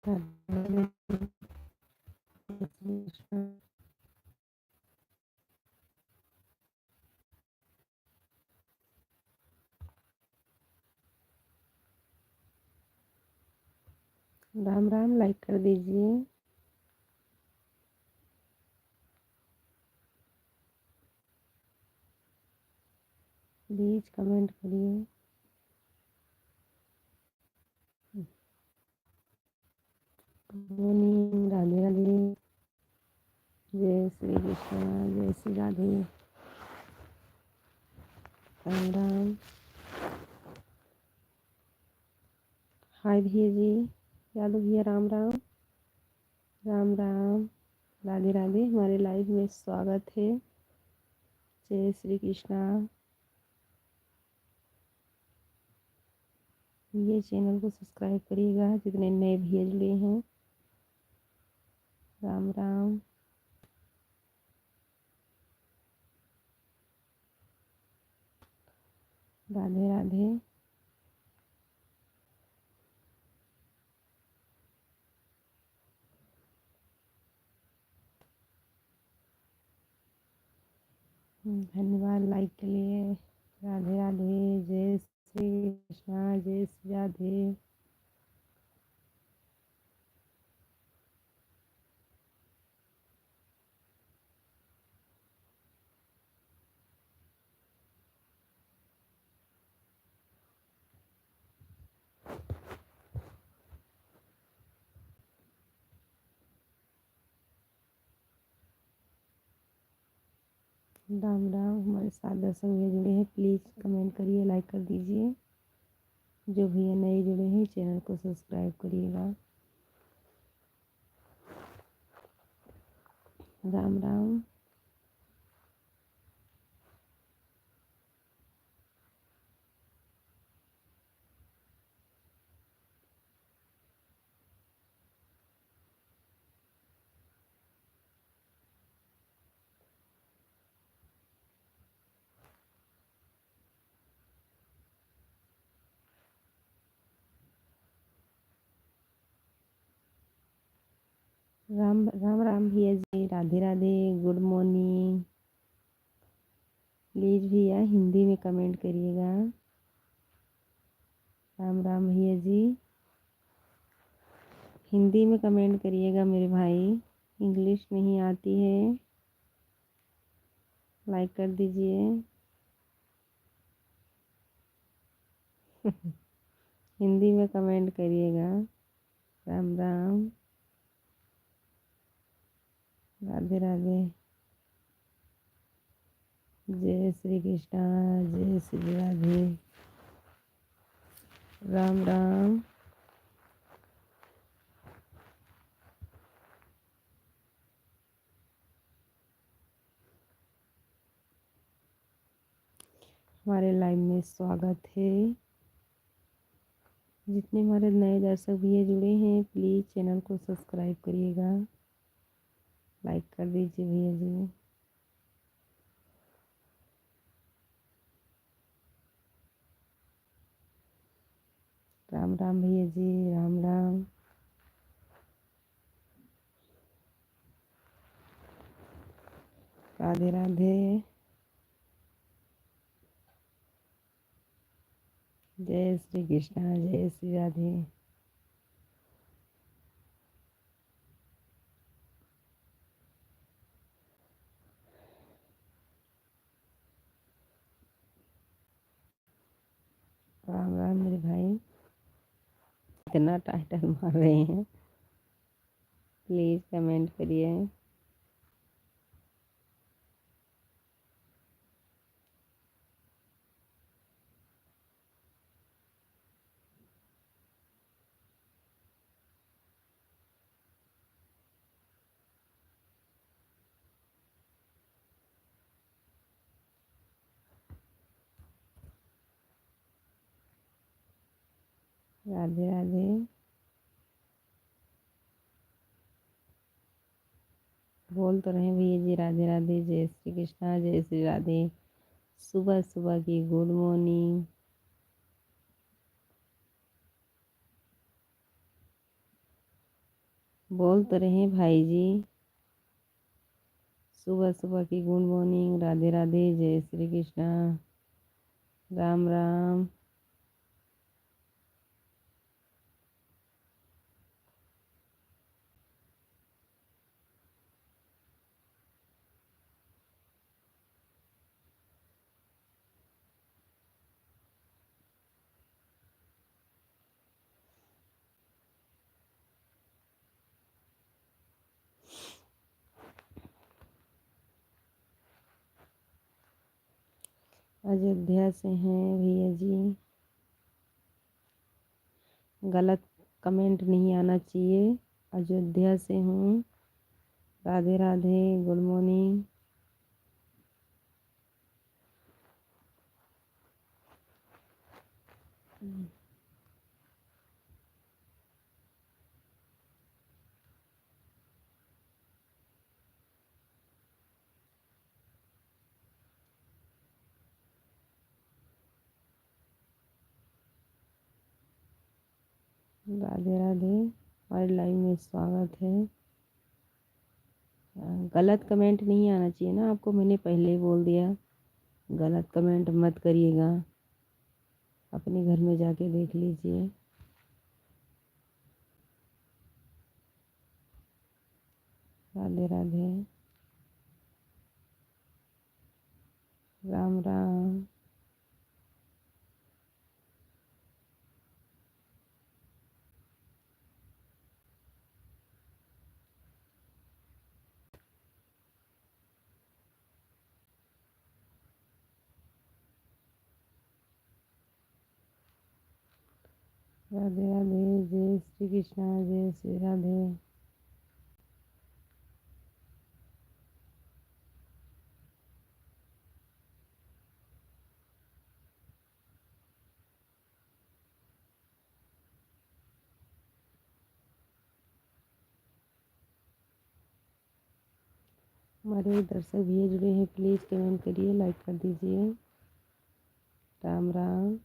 Ram Ram, like कर दीजिए। Please comment करिए। मॉर्निंग, राधे राधे, जय श्री कृष्णा, जय श्री राधे, राम राम। हाय भैया जी, यादव भैया, राम राम। राम राम, राधे राधे, हमारे लाइव में स्वागत है। जय श्री कृष्णा। ये चैनल को सब्सक्राइब करिएगा जितने नए भैया जुड़े हैं। राम राम, राधे राधे। धन्यवाद लाइक के लिए। राधे राधे, जय श्री कृष्णा, जय श्री राधे। राम राम, हमारे साथ दर्शक भैया जुड़े हैं, प्लीज़ कमेंट करिए, लाइक कर दीजिए। जो भैया नए जुड़े हैं चैनल को सब्सक्राइब करिएगा। राम राम, राम राम, राम भैया जी, Radhe Radhe, good morning. Please भैया हिंदी में कमेंट करिएगा। राम राम भैया जी, हिंदी में कमेंट करिएगा मेरे भाई, इंग्लिश नहीं आती है। लाइक कर दीजिए। हिंदी में कमेंट करिएगा। राम राम, राधे राधे, जय श्री कृष्णा, जय श्री राधे, राम राम। हमारे लाइव में स्वागत है। जितने हमारे नए दर्शक भैया जुड़े हैं प्लीज़ चैनल को सब्सक्राइब करिएगा, लाइक कर दीजिए भैया जी। राम राम भैया जी, राम राम, राधे राधे, जय श्री कृष्णा, जय श्री राधे। राम राम मेरे भाई, इतना टाइटल मार रहे हैं, प्लीज़ कमेंट करिए। राधे राधे, बोल तो रहे भैया जी, राधे राधे, जय श्री कृष्णा, जय श्री राधे। सुबह सुबह की गुड मॉर्निंग। बोल तो रहे भाई जी। सुबह सुबह की गुड मॉर्निंग, राधे राधे, जय श्री कृष्णा, राम राम। अयोध्या से हैं भैया जी। गलत कमेंट नहीं आना चाहिए। अयोध्या से हूँ। Radhe Radhe, good morning. राधे राधे, हमारे लाइव में स्वागत है। गलत कमेंट नहीं आना चाहिए ना, आपको मैंने पहले ही बोल दिया। गलत कमेंट मत करिएगा। अपने घर में जाके देख लीजिए। राधे राधे, राम राम। राधे राधे, जय श्री कृष्णा, जय श्री राधे। हमारे दर्शक भैया जुड़े हैं, प्लीज़ कमेंट करिए, लाइक कर दीजिए। राम राम।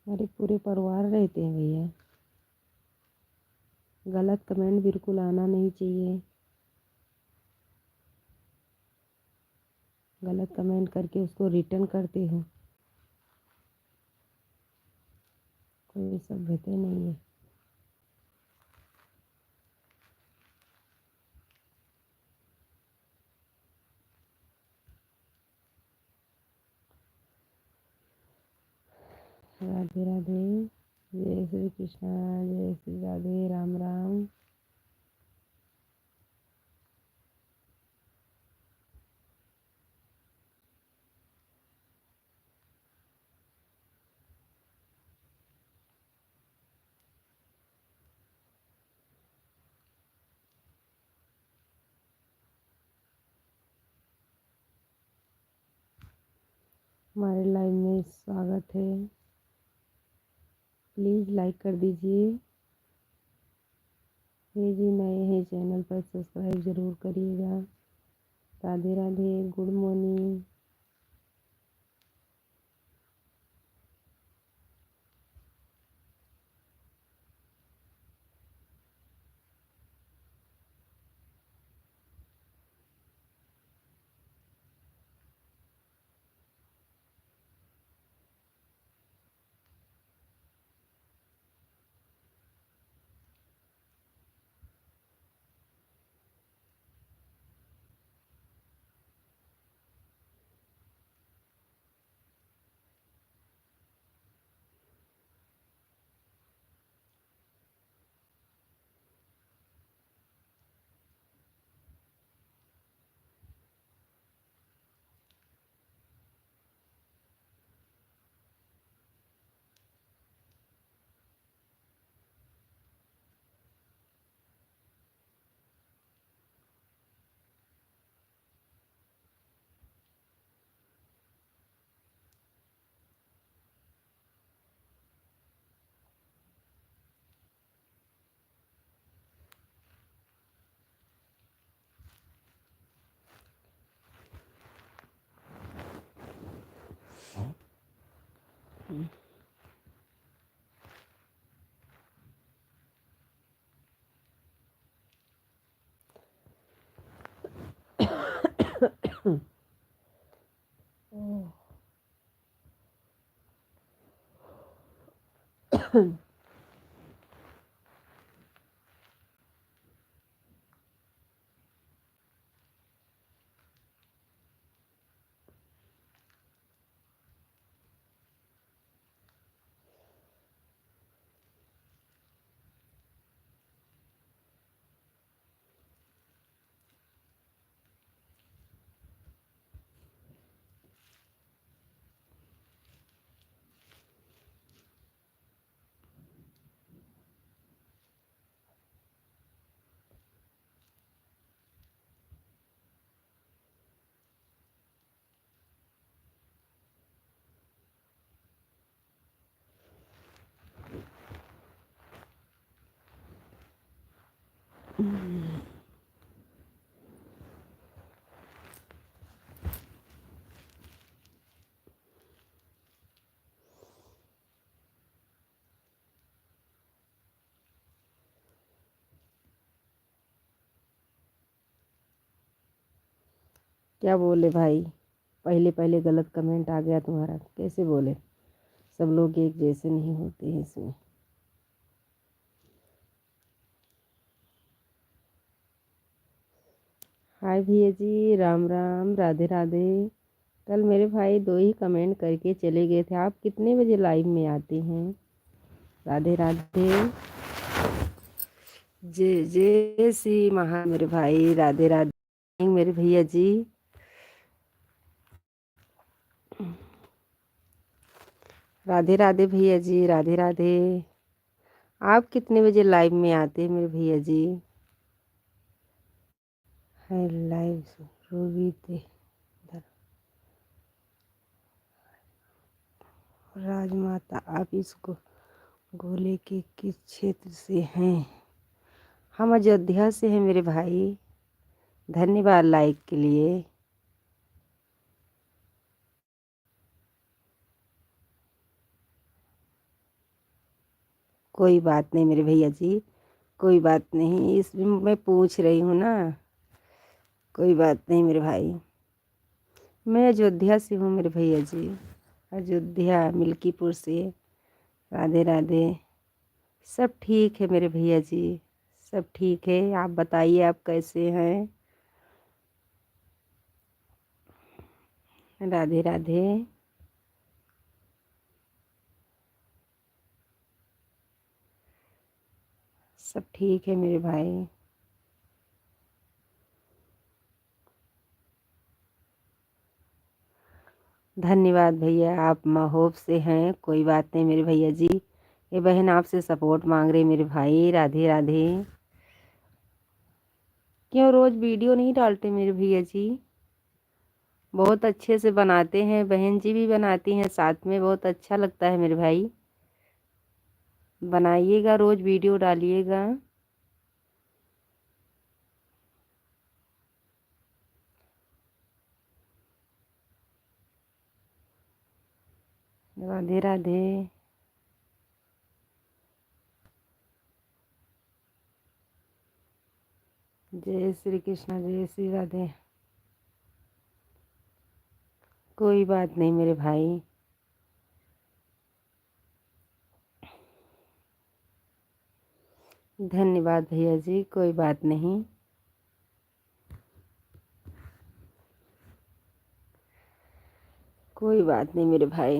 हमारे पूरे परिवार रहते हैं भैया। गलत कमेंट बिल्कुल आना नहीं चाहिए। गलत कमेंट करके उसको रिटर्न करते हो, कोई सभ्यता नहीं है। राधे राधे, जय श्री कृष्णा, जय श्री राधे, राम राम। हमारे लाइव में स्वागत है। प्लीज़ लाइक कर दीजिए। ये जी नए हैं चैनल पर, सब्सक्राइब ज़रूर करिएगा। Radhe Radhe, good morning. क्या बोले भाई? पहले पहले गलत कमेंट आ गया तुम्हारा, कैसे बोले? सब लोग एक जैसे नहीं होते हैं इसमें। हाय भैया जी, राम राम, राधे राधे। कल मेरे भाई 2 ही कमेंट करके चले गए थे। आप कितने बजे लाइव में आते हैं? राधे राधे। जय जय श्री महा मेरे भाई, राधे राधे मेरे भैया जी। राधे राधे भैया जी, राधे राधे। आप कितने बजे लाइव में आते हैं मेरे भैया जी? है लाइव रूबी दे राजमाता, आप इसको गोले के किस क्षेत्र से हैं? हम अयोध्या से हैं मेरे भाई। धन्यवाद लाइक के लिए। कोई बात नहीं मेरे भैया जी, कोई बात नहीं, इसमें मैं पूछ रही हूँ ना। कोई बात नहीं मेरे भाई। मैं अयोध्या से हूँ मेरे भैया जी, अयोध्या मिल्कीपुर से। राधे राधे। सब ठीक है मेरे भैया जी, सब ठीक है। आप बताइए, आप कैसे हैं? राधे राधे। सब ठीक है मेरे भाई। धन्यवाद भैया, आप महोब से हैं। कोई बात नहीं मेरे भैया जी। ये बहन आपसे सपोर्ट मांग रही मेरे भाई। राधे राधे। क्यों रोज़ वीडियो नहीं डालते मेरे भैया जी? बहुत अच्छे से बनाते हैं, बहन जी भी बनाती हैं साथ में, बहुत अच्छा लगता है मेरे भाई। बनाइएगा, रोज़ वीडियो डालिएगा। राधे राधे। जय श्री कृष्णा, जय श्री राधे। कोई बात नहीं मेरे भाई। धन्यवाद भैया जी, कोई बात नहीं। कोई बात नहीं मेरे भाई।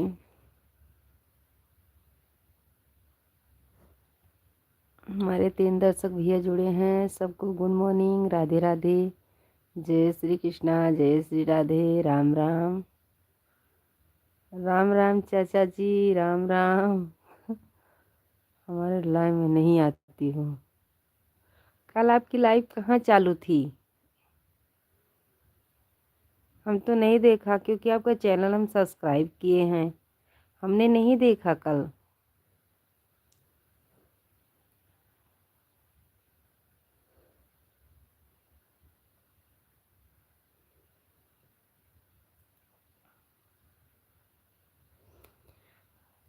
हमारे 3 दर्शक भैया जुड़े हैं, सबको गुड मॉर्निंग, राधे राधे। जय श्री कृष्णा, जय श्री राधे, राम राम। राम राम चाचा जी, राम राम। हमारे लाइव में नहीं आती हूँ। कल आपकी लाइव कहाँ चालू थी? हम तो नहीं देखा, क्योंकि आपका चैनल हम सब्सक्राइब किए हैं। हमने नहीं देखा कल।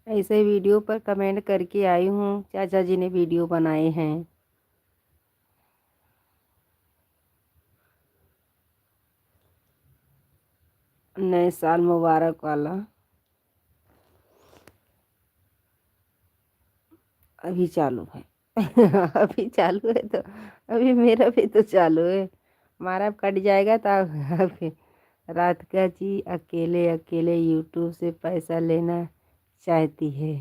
ऐसे वीडियो पर कमेंट करके आई हूँ, चाचा जी ने वीडियो बनाए हैं। नए साल मुबारक वाला अभी चालू है। अभी चालू है तो अभी मेरा भी तो चालू है। हमारा अब कट जाएगा तो अभी रात का जी अकेले अकेले यूट्यूब से पैसा लेना चाहती है।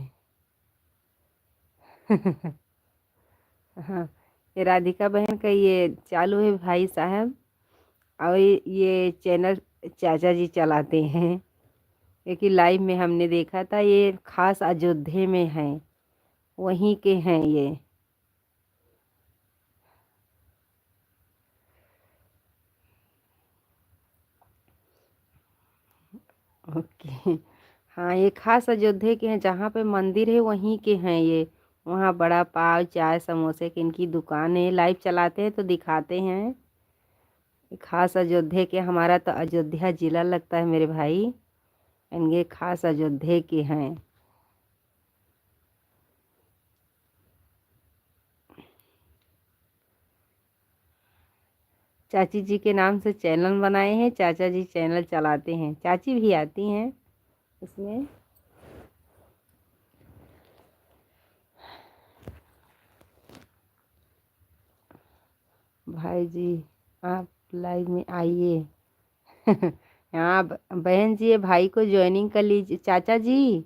हाँ, ये राधिका बहन का ये चालू है भाई साहब। और ये चैनल चाचा जी चलाते हैं, क्योंकि लाइव में हमने देखा था, ये खास अयोध्या में है, वहीं के हैं ये। ओके। हाँ, ये खास अयोध्या के हैं, जहाँ पे मंदिर है वहीं के हैं ये। वहाँ बड़ा पाव चाय समोसे की इनकी दुकान है, लाइव चलाते हैं तो दिखाते हैं। ये खास अयोध्या के, हमारा तो अयोध्या जिला लगता है मेरे भाई, इनके खास अयोध्या के हैं। चाची जी के नाम से चैनल बनाए हैं, चाचा जी चैनल चलाते हैं, चाची भी आती हैं इसमें। भाई जी आप लाइव में आइए। यहाँ बहन जी, ये भाई को ज्वाइनिंग कर लीजिए चाचा जी,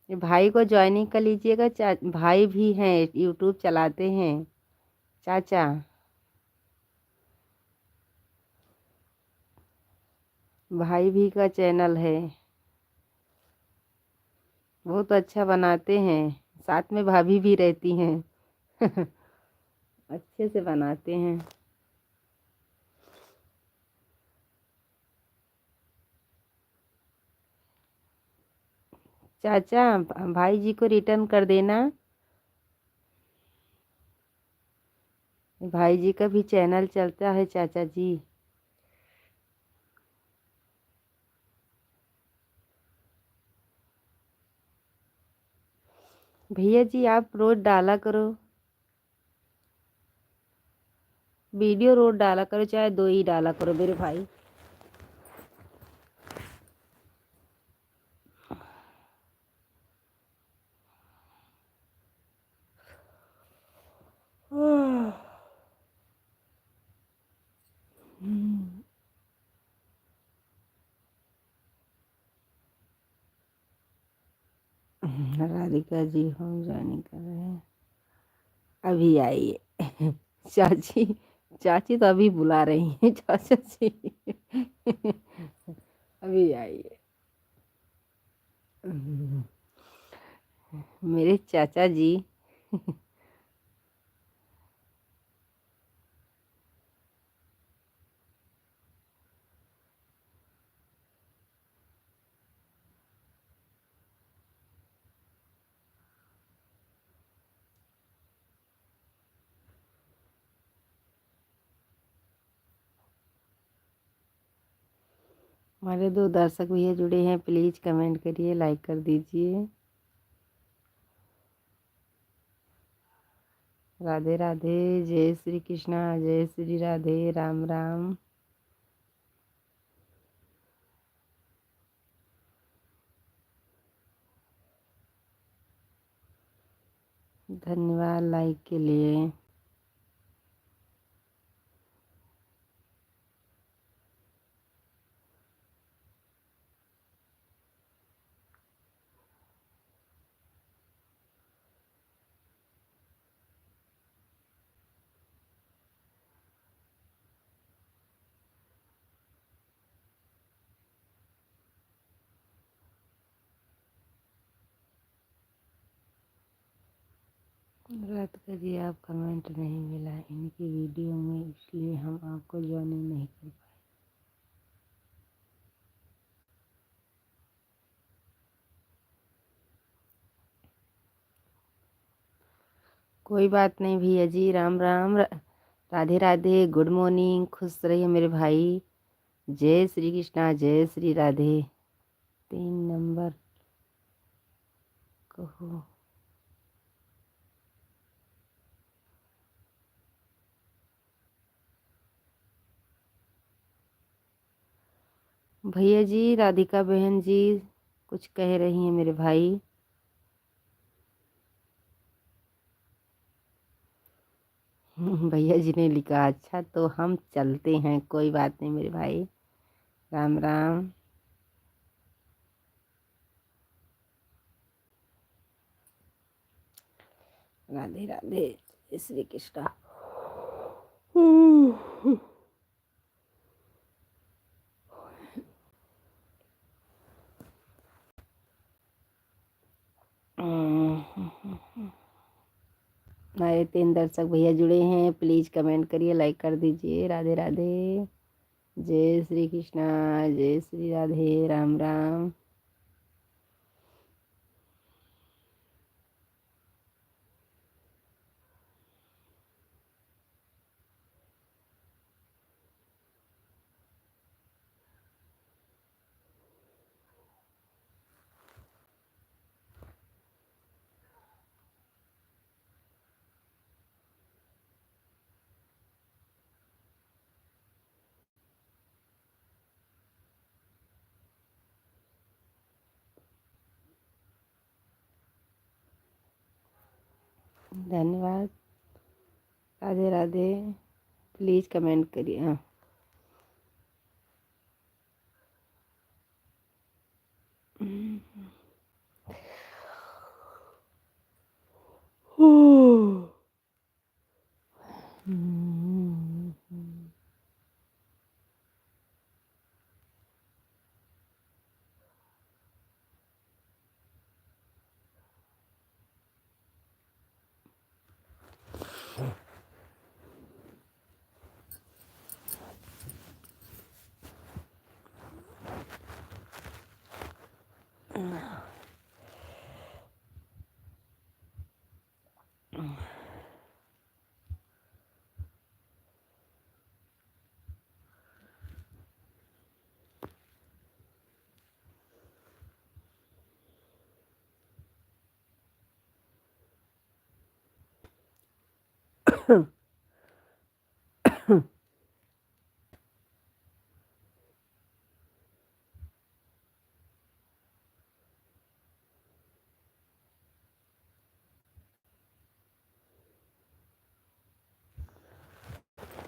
ये भाई को ज्वाइनिंग कर लीजिएगा। भाई भी हैं, यूट्यूब चलाते हैं चाचा। भाई भी का चैनल है, बहुत अच्छा बनाते हैं, साथ में भाभी भी रहती हैं। अच्छे से बनाते हैं। चाचा भाई जी को रिटर्न कर देना। भाई जी का भी चैनल चलता है चाचा जी। भैया जी आप रोज डाला करो, वीडियो रोज डाला करो, चाहे दो ही डाला करो मेरे भाई। राधिका जी होम ज्वाइनिंग कर रहे हैं, अभी आइए। चाची, चाची तो अभी बुला रही हैं चाचा जी। अभी आइए। मेरे चाचा जी। हमारे दो दर्शक भैया जुड़े हैं, प्लीज कमेंट करिए, लाइक कर दीजिए। राधे राधे, जय श्री कृष्णा, जय श्री राधे, राम राम। धन्यवाद लाइक के लिए। रात का जी आप कमेंट नहीं मिला इनकी वीडियो में, इसलिए हम आपको ज्वाइनिंग नहीं कर पाए। कोई बात नहीं भैया जी, राम राम, राधे राधे, गुड मॉर्निंग, खुश रहिए मेरे भाई। जय श्री कृष्णा, जय श्री राधे। 3 नंबर कहो। भैया जी, राधिका बहन जी कुछ कह रही हैं मेरे भाई। भैया जी ने लिखा अच्छा तो हम चलते हैं, कोई बात नहीं मेरे भाई। राम राम। राधे राधे। जय श्री कृष्ण। हमारे 3 दर्शक भैया जुड़े हैं, प्लीज कमेंट करिए, लाइक कर दीजिए। राधे राधे। जय श्री कृष्णा। जय श्री राधे। राम राम। धन्यवाद। राधे राधे। प्लीज कमेंट करिए। हाँ।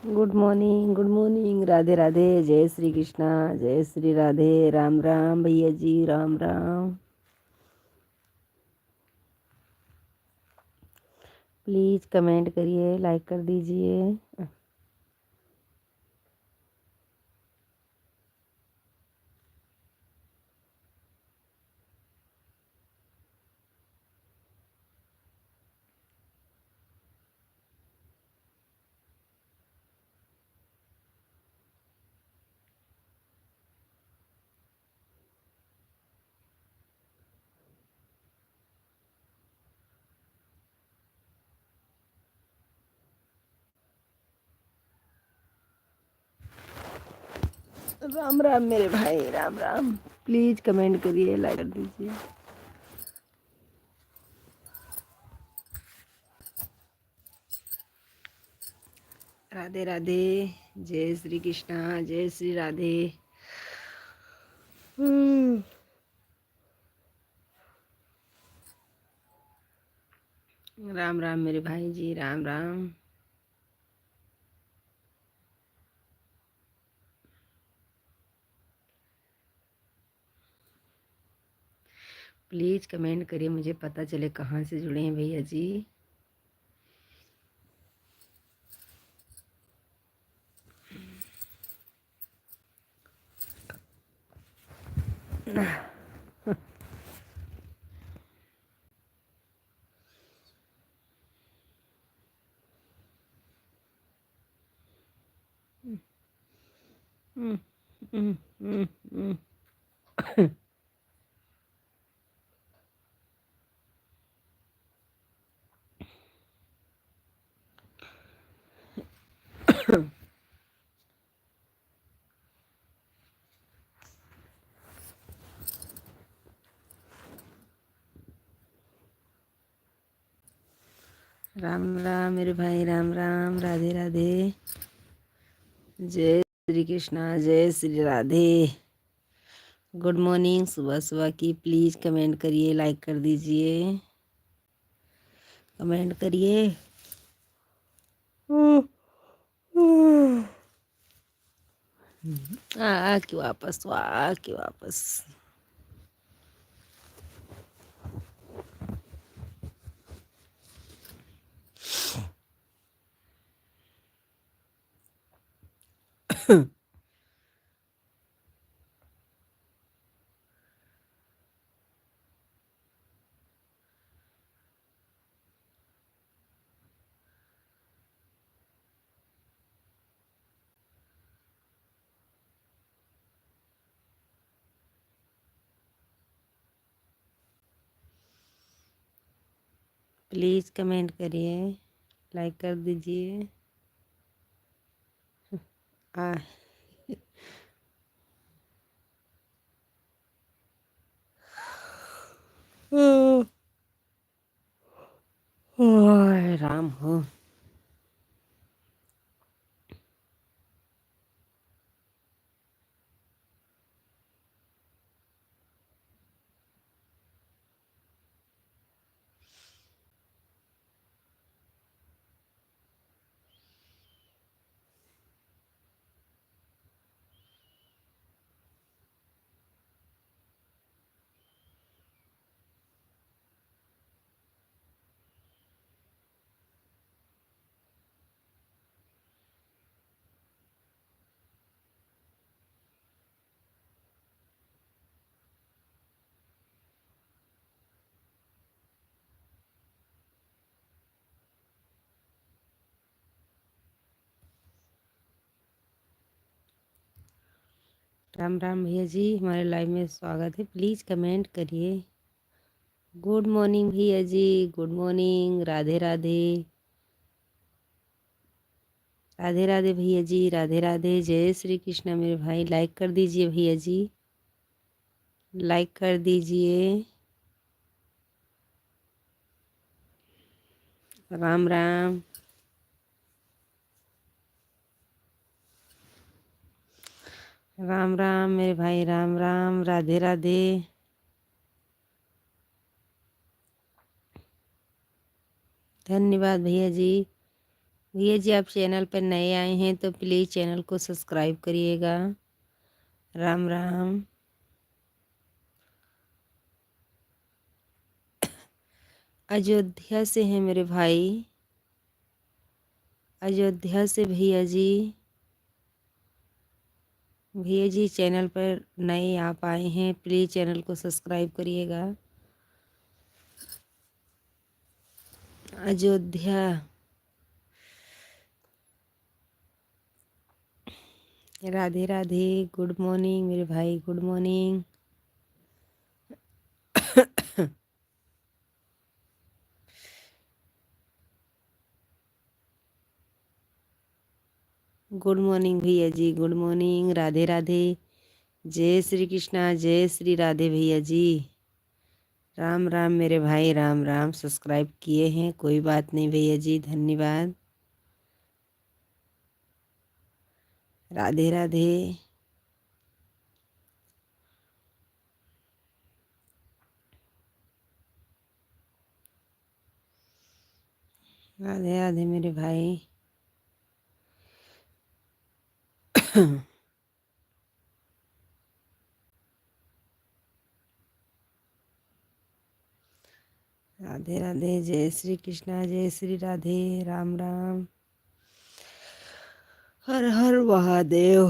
Good morning, good morning. Radhe Radhe. जय श्री कृष्णा। जय श्री राधे। राम राम भैया जी। राम राम। प्लीज कमेंट करिए, लाइक कर दीजिए। राम राम मेरे भाई। राम राम। प्लीज कमेंट करिए, लाइक कर दीजिए। राधे राधे। जय श्री कृष्णा। जय श्री राधे। राम राम मेरे भाई जी। राम राम। प्लीज कमेंट करिए, मुझे पता चले कहाँ से जुड़े हैं भैया जी। हम्म, हम्म, हम्म, हम्म। राम राम मेरे भाई, राम राम, राधे राधे। जय श्री कृष्णा, जय श्री राधे। गुड मॉर्निंग, सुबह सुबह की प्लीज़ कमेंट करिए, लाइक कर दीजिए, कमेंट करिए। आ के वापस, आ के वापस। प्लीज़ कमेंट करिए, लाइक कर दीजिए। आ ओए राम हो। राम राम भैया जी, हमारे लाइव में स्वागत है। प्लीज़ कमेंट करिए। गुड मॉर्निंग भैया जी, गुड मॉर्निंग, राधे राधे। राधे राधे भैया जी, राधे राधे। जय श्री कृष्ण मेरे भाई, लाइक कर दीजिए भैया जी, लाइक कर दीजिए। राम राम, राम राम मेरे भाई, राम राम, राधे राधे। धन्यवाद भैया जी। भैया जी, आप चैनल पर नए आए हैं तो प्लीज़ चैनल को सब्सक्राइब करिएगा। राम राम। अयोध्या से हैं मेरे भाई, अयोध्या से भैया जी। भैया जी चैनल पर नए आप आए हैं, प्लीज़ चैनल को सब्सक्राइब करिएगा। अयोध्या, राधे राधे। गुड मॉर्निंग मेरे भाई, गुड मॉर्निंग। गुड मॉर्निंग भैया जी, गुड मॉर्निंग, राधे राधे। जय श्री कृष्णा, जय श्री राधे भैया जी। राम राम मेरे भाई, राम राम। सब्सक्राइब किए हैं, कोई बात नहीं भैया जी, धन्यवाद। राधे राधे। राधे राधे मेरे भाई। राधे राधे। जय श्री कृष्णा, जय श्री राधे। राम राम। हर हर महादेव।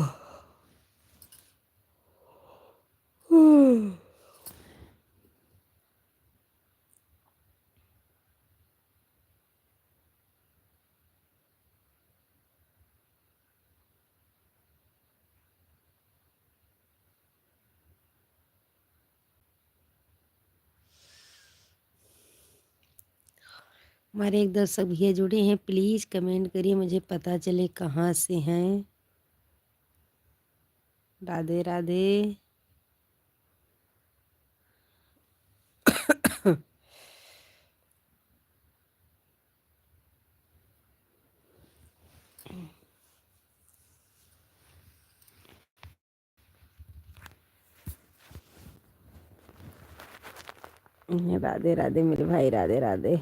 हमारे एक दर्शक भैया जुड़े हैं, प्लीज़ कमेंट करिए, मुझे पता चले कहाँ से हैं। राधे राधे। राधे राधे मेरे भाई, राधे राधे।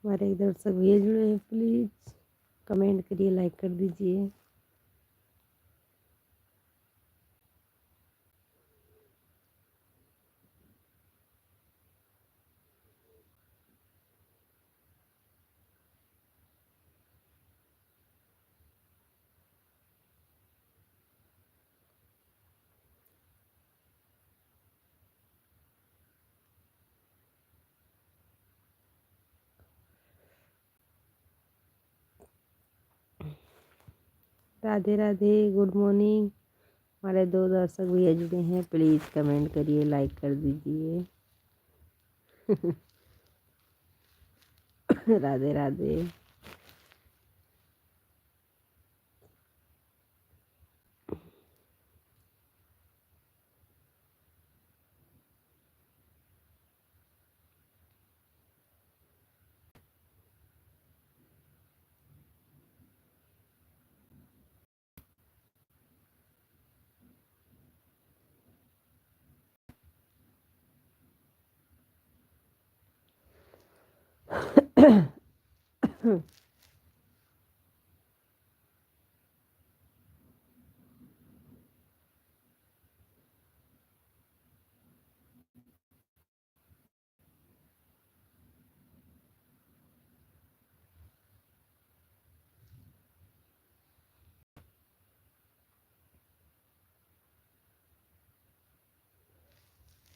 हमारे एक दर्शक भैया जुड़े हैं, प्लीज कमेंट करिए, लाइक कर दीजिए। Radhe Radhe, good morning. हमारे 2 दर्शक भैया जुड़े हैं, प्लीज कमेंट करिए, लाइक कर दीजिए। राधे राधे।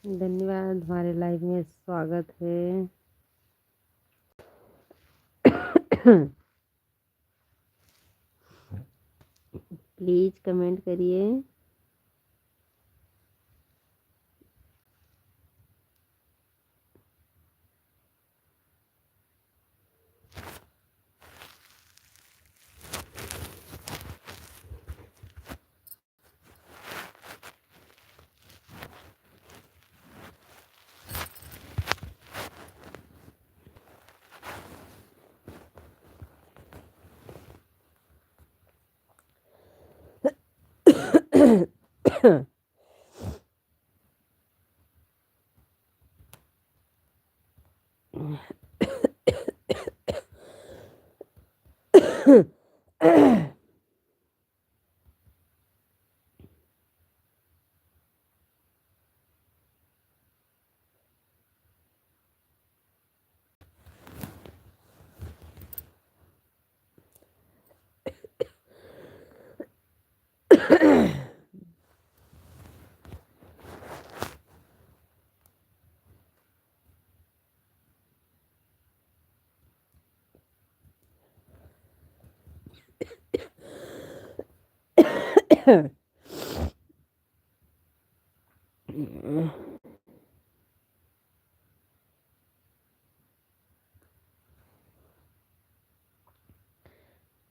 धन्यवाद, हमारे लाइव में स्वागत है। प्लीज कमेंट करिए।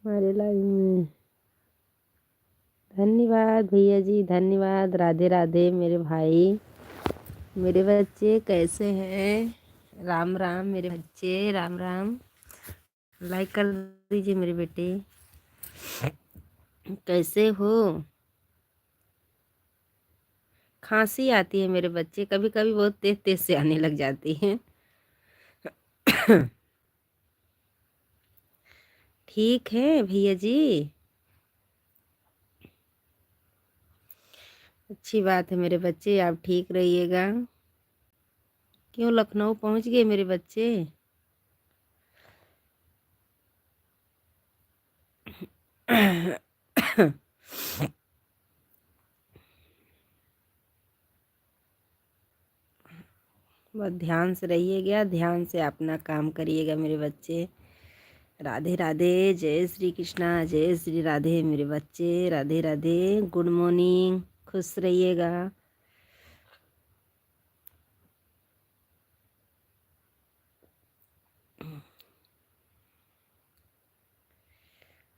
हमारे लाइव में धन्यवाद भैया जी, धन्यवाद। राधे राधे मेरे भाई, मेरे बच्चे कैसे हैं? राम राम मेरे बच्चे, राम राम। लाइक कर दीजिए मेरे बेटे, कैसे हो? खांसी आती है मेरे बच्चे, कभी कभी बहुत तेज तेज से आने लग जाती है। ठीक है भैया जी, अच्छी बात है मेरे बच्चे, आप ठीक रहिएगा। क्यों लखनऊ पहुंच गए मेरे बच्चे? बस ध्यान से रहिएगा, ध्यान से अपना काम करिएगा मेरे बच्चे। राधे राधे, जय श्री कृष्णा, जय श्री राधे मेरे बच्चे, राधे राधे, गुड मॉर्निंग, खुश रहिएगा।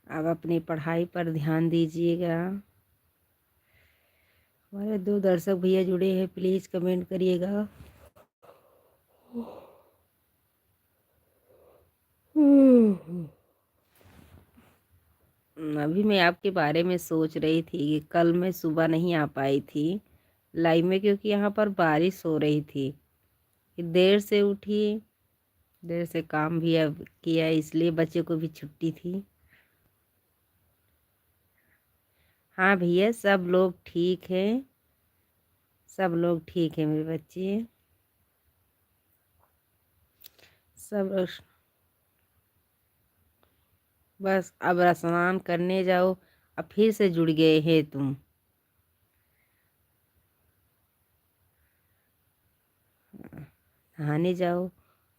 अब अपनी पढ़ाई पर ध्यान दीजिएगा। हमारे 2 दर्शक भैया जुड़े हैं, प्लीज़ कमेंट करिएगा। अभी मैं आपके बारे में सोच रही थी कि कल मैं सुबह नहीं आ पाई थी लाइव में, क्योंकि यहाँ पर बारिश हो रही थी। देर से उठी, देर से काम भी अब किया, इसलिए बच्चे को भी छुट्टी थी। हाँ भैया, सब लोग ठीक हैं, सब लोग ठीक है मेरे बच्चे, सब लोग। बस अब स्नान करने जाओ। अब फिर से जुड़ गए हैं तुम। नहाने जाओ,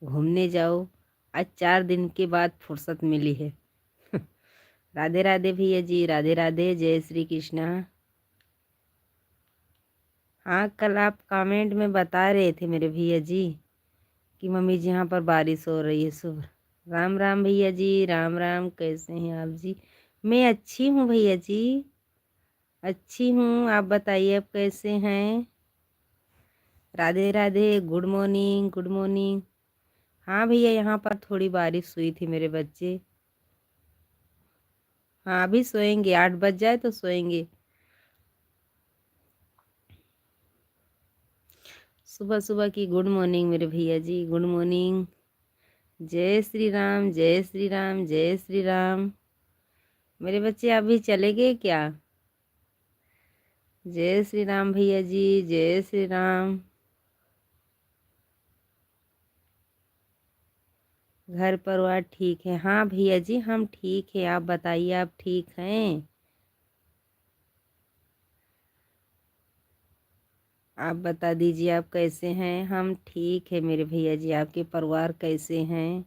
घूमने जाओ। आज 4 दिन के बाद फुर्सत मिली है। राधे राधे भैया जी, राधे राधे, जय श्री कृष्णा। हाँ, कल आप कमेंट में बता रहे थे मेरे भैया जी कि मम्मी जी यहाँ पर बारिश हो रही है सुबह। राम राम भैया जी, राम राम, कैसे हैं आप जी? मैं अच्छी हूँ भैया जी, अच्छी हूँ, आप बताइए आप कैसे हैं? Radhe Radhe, good morning, good morning. हाँ भैया, यहाँ पर थोड़ी बारिश हुई थी मेरे बच्चे। हाँ, अभी सोएंगे, 8 बज जाए तो सोएंगे। सुबह सुबह की गुड मॉर्निंग मेरे भैया जी, गुड मॉर्निंग। जय श्री राम, जय श्री राम, जय श्री राम। मेरे बच्चे अभी चले गए क्या? जय श्री राम भैया जी, जय श्री राम। घर परिवार ठीक है? हाँ भैया जी, हम ठीक है, आप बताइए आप ठीक हैं? आप बता दीजिए आप कैसे हैं? हम ठीक है मेरे भैया जी, आपके परिवार कैसे हैं?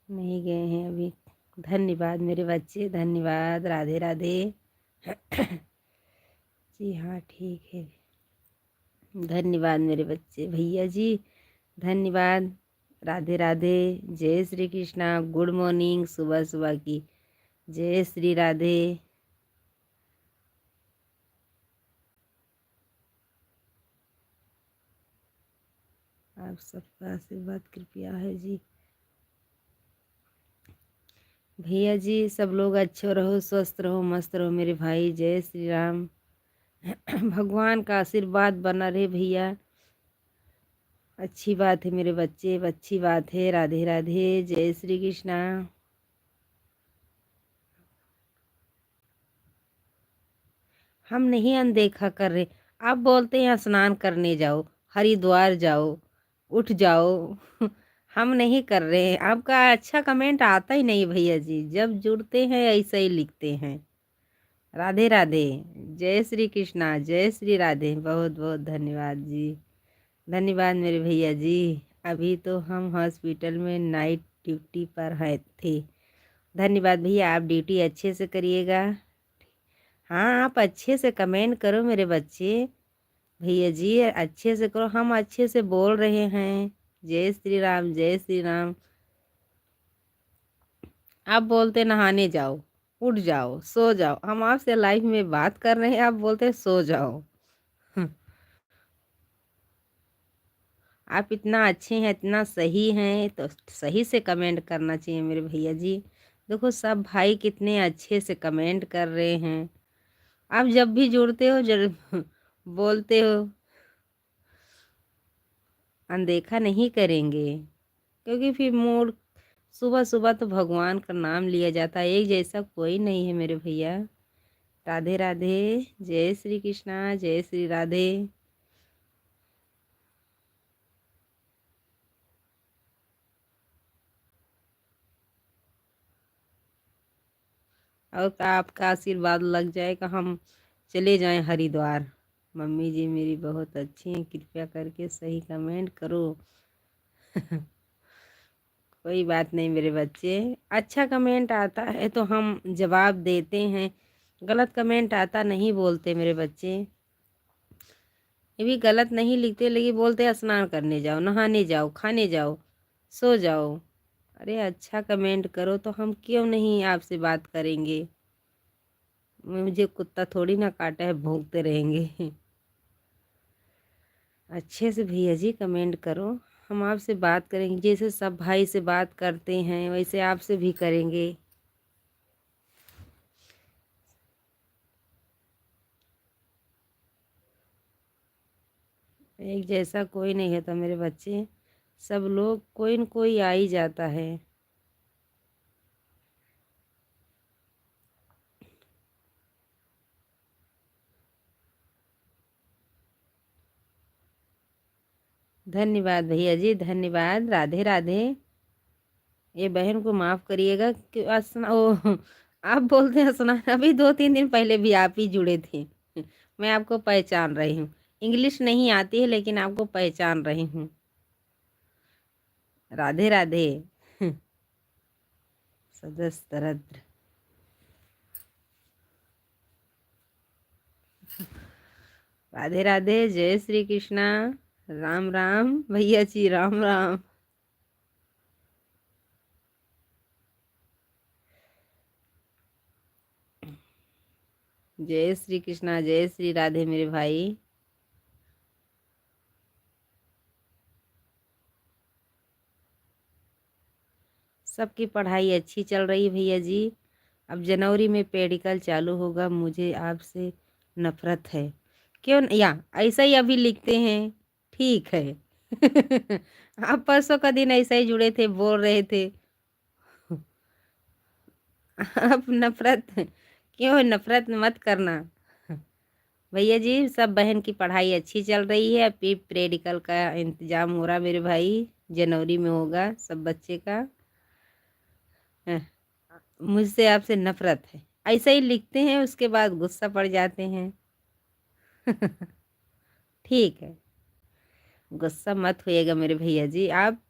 नहीं गए हैं अभी। धन्यवाद मेरे बच्चे, धन्यवाद, राधे राधे। जी हाँ, ठीक है, धन्यवाद मेरे बच्चे, भैया जी धन्यवाद। राधे राधे, जय श्री कृष्णा, गुड मॉर्निंग, सुबह सुबह की जय श्री राधे। आप सबका आशीर्वाद कृपया है जी। भैया जी सब लोग अच्छे रहो, स्वस्थ रहो, मस्त रहो मेरे भाई, जय श्री राम। भगवान का आशीर्वाद बना रहे भैया। अच्छी बात है मेरे बच्चे, अच्छी बात है। राधे राधे, जय श्री कृष्णा। हम नहीं अनदेखा कर रहे। आप बोलते हैं स्नान करने जाओ, हरिद्वार जाओ, उठ जाओ। हम नहीं कर रहे हैं। आपका अच्छा कमेंट आता ही नहीं भैया जी, जब जुड़ते हैं ऐसे ही लिखते हैं। राधे राधे, जय श्री कृष्णा, जय श्री राधे, बहुत बहुत धन्यवाद जी, धन्यवाद मेरे भैया जी। अभी तो हम हॉस्पिटल में नाइट ड्यूटी पर है थे। धन्यवाद भैया, आप ड्यूटी अच्छे से करिएगा। हाँ, आप अच्छे से कमेंट करो मेरे बच्चे, भैया जी अच्छे से करो, हम अच्छे से बोल रहे हैं। जय श्री राम, जय श्री राम। आप बोलते नहाने जाओ, उठ जाओ, सो जाओ। हम आपसे लाइव में बात कर रहे हैं, आप बोलते सो जाओ। आप इतना अच्छे हैं, इतना सही हैं, तो सही से कमेंट करना चाहिए मेरे भैया जी। देखो सब भाई कितने अच्छे से कमेंट कर रहे हैं। आप जब भी जुड़ते हो जरूर बोलते हो, अनदेखा नहीं करेंगे, क्योंकि फिर मूड, सुबह सुबह तो भगवान का नाम लिया जाता है, एक जैसा कोई नहीं है मेरे भैया। राधे राधे, जय श्री कृष्णा, जय श्री राधे। और आपका आशीर्वाद लग जाएगा, हम चले जाएं हरिद्वार। मम्मी जी मेरी बहुत अच्छी हैं, कृपया करके सही कमेंट करो। कोई बात नहीं मेरे बच्चे, अच्छा कमेंट आता है तो हम जवाब देते हैं, गलत कमेंट आता नहीं बोलते मेरे बच्चे। ये भी गलत नहीं लिखते, लेकिन बोलते स्नान करने जाओ, नहाने जाओ, खाने जाओ, सो जाओ। अरे अच्छा कमेंट करो तो हम क्यों नहीं आपसे बात करेंगे। मुझे कुत्ता थोड़ी ना काटा है, भौंकते रहेंगे। अच्छे से भैया जी कमेंट करो, हम आपसे बात करेंगे, जैसे सब भाई से बात करते हैं वैसे आपसे भी करेंगे। एक जैसा कोई नहीं होता मेरे बच्चे, सब लोग कोई न कोई आ ही जाता है। धन्यवाद भैया जी, धन्यवाद। राधे राधे। ये बहन को माफ़ करिएगा कि ओ आप बोलते हैं सुना, अभी 2-3 दिन पहले भी आप ही जुड़े थे। मैं आपको पहचान रही हूँ, इंग्लिश नहीं आती है लेकिन आपको पहचान रही हूँ। राधे राधे। सदस्तर। राधे राधे, जय श्री कृष्णा। राम राम भैया जी, राम राम। जय श्री कृष्णा, जय श्री राधे मेरे भाई। सबकी पढ़ाई अच्छी चल रही है भैया जी। अब जनवरी में मेडिकल चालू होगा, मुझे आपसे नफरत है। क्यों या ऐसा ही अभी लिखते हैं, ठीक है। आप परसों का दिन ऐसा ही जुड़े थे, बोल रहे थे। आप नफरत, क्यों नफरत मत करना भैया जी। सब बहन की पढ़ाई अच्छी चल रही है, अभी मेडिकल का इंतजाम हो रहा मेरे भाई, जनवरी में होगा सब बच्चे का। हाँ, मुझसे आपसे नफरत है, ऐसा ही लिखते हैं उसके बाद गुस्सा पड़ जाते हैं। ठीक है, गुस्सा मत होइएगा मेरे भैया जी। आप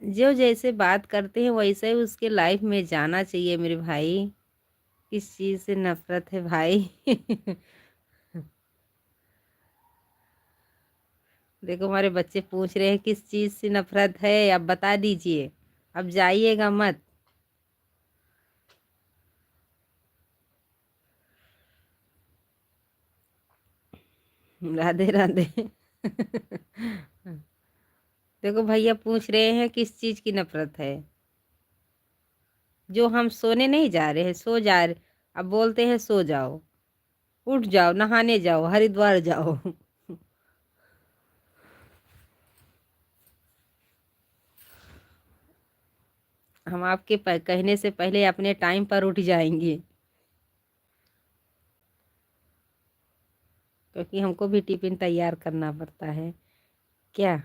जो जैसे बात करते हैं वैसे ही उसके लाइफ में जाना चाहिए मेरे भाई। किस चीज़ से नफरत है भाई? देखो हमारे बच्चे पूछ रहे हैं किस चीज़ से नफरत है, अब बता दीजिए, अब जाइएगा मत। राधे राधे। देखो भैया पूछ रहे हैं किस चीज़ की नफरत है। जो हम सोने नहीं जा रहे हैं, सो जा रहे, अब बोलते हैं सो जाओ, उठ जाओ, नहाने जाओ, हरिद्वार जाओ। हम आपके कहने से पहले अपने टाइम पर उठ जाएंगे, क्योंकि हमको भी टिफिन तैयार करना पड़ता है। क्या?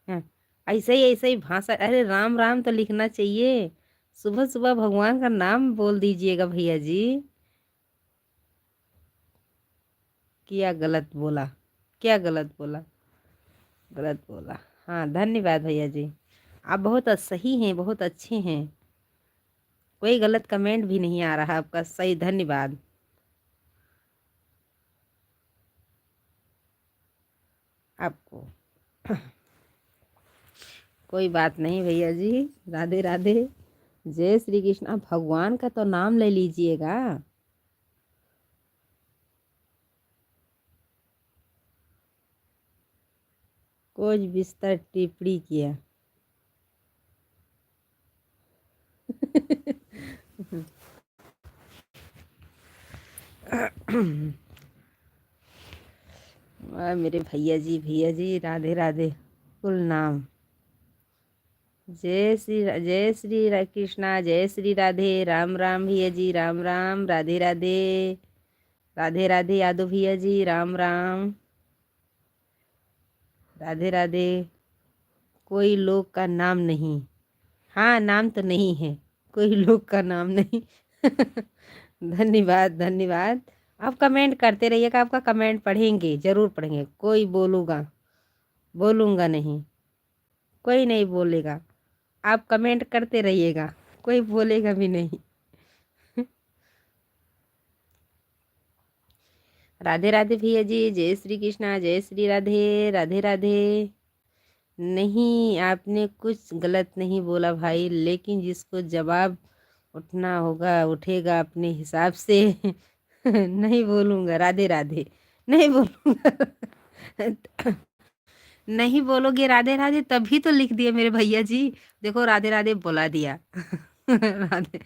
हाँ, ऐसे ही भाषा, अरे राम राम तो लिखना चाहिए। सुबह सुबह भगवान का नाम बोल दीजिएगा भैया जी। क्या गलत बोला? क्या गलत बोला? गलत बोला। हाँ धन्यवाद भैया जी, आप बहुत सही हैं, बहुत अच्छे हैं। कोई गलत कमेंट भी नहीं आ रहा आपका, सही, धन्यवाद आपको। कोई बात नहीं भैया जी। राधे राधे, जय श्री कृष्ण। आप भगवान का तो नाम ले लीजिएगा। कोच बिस्तर टिप्पणी किया। मेरे भैया जी राधे राधे। कुल नाम जय श्री कृष्णा, जय श्री राधे, राम राम भैया जी, राम राम, राधे राधे, राधे राधे यादव भैया जी, राम राम, राधे राधे। कोई लोग का नाम नहीं। हाँ, नाम तो नहीं है, कोई लोग का नाम नहीं। धन्यवाद धन्यवाद। आप कमेंट करते रहिएगा, आपका कमेंट पढ़ेंगे, जरूर पढ़ेंगे। कोई बोलूँगा नहीं, कोई नहीं बोलेगा। आप कमेंट करते रहिएगा, कोई बोलेगा भी नहीं। राधे राधे भैया जी, जय श्री कृष्णा, जय श्री राधे, राधे राधे। नहीं, आपने कुछ गलत नहीं बोला भाई, लेकिन जिसको जवाब उठना होगा उठेगा अपने हिसाब से। नहीं बोलूँगा राधे राधे, नहीं बोलूँगा। नहीं बोलोगे राधे राधे तभी तो लिख दिए मेरे भैया जी। देखो राधे राधे बोला दिया। राधे,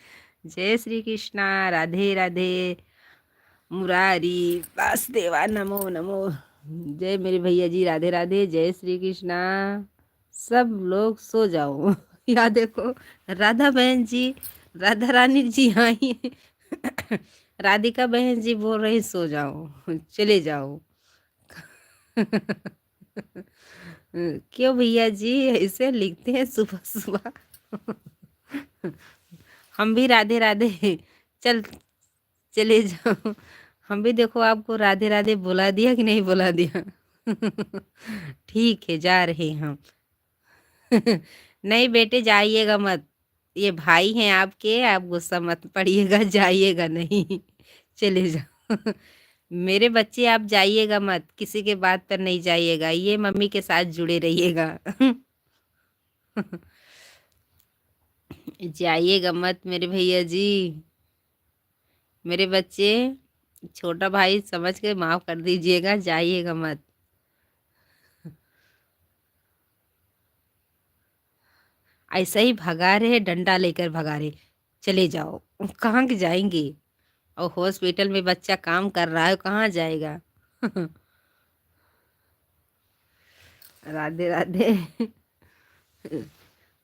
जय श्री कृष्णा, राधे राधे, मुरारी वासुदेवा, नमो नमो। जय मेरे भैया जी, राधे राधे, जय श्री कृष्णा। सब लोग सो जाओ। या देखो राधा बहन जी, राधा रानी जी आई। राधिका बहन जी बोल रही सो जाओ, चले जाओ। क्यों भैया जी ऐसे लिखते हैं सुबह सुबह? हम भी राधे राधे चल चले जाओ। हम भी देखो आपको राधे राधे बुला दिया कि नहीं बुला दिया? ठीक है, जा रहे हम। नहीं बेटे जाइएगा मत, ये भाई हैं आपके, आप गुस्सा मत पड़िएगा, जाइएगा नहीं। चले जाओ। मेरे बच्चे आप जाइएगा मत, किसी के बात पर नहीं जाइएगा, ये मम्मी के साथ जुड़े रहिएगा। जाइएगा मत मेरे भैया जी, मेरे बच्चे, छोटा भाई समझ के माफ कर दीजिएगा, जाइएगा मत। ऐसा ही भगा रहे, डंडा लेकर भगा रहे, चले जाओ। कहाँ के जाएंगे? और हॉस्पिटल में बच्चा काम कर रहा है, कहाँ जाएगा? राधे राधे।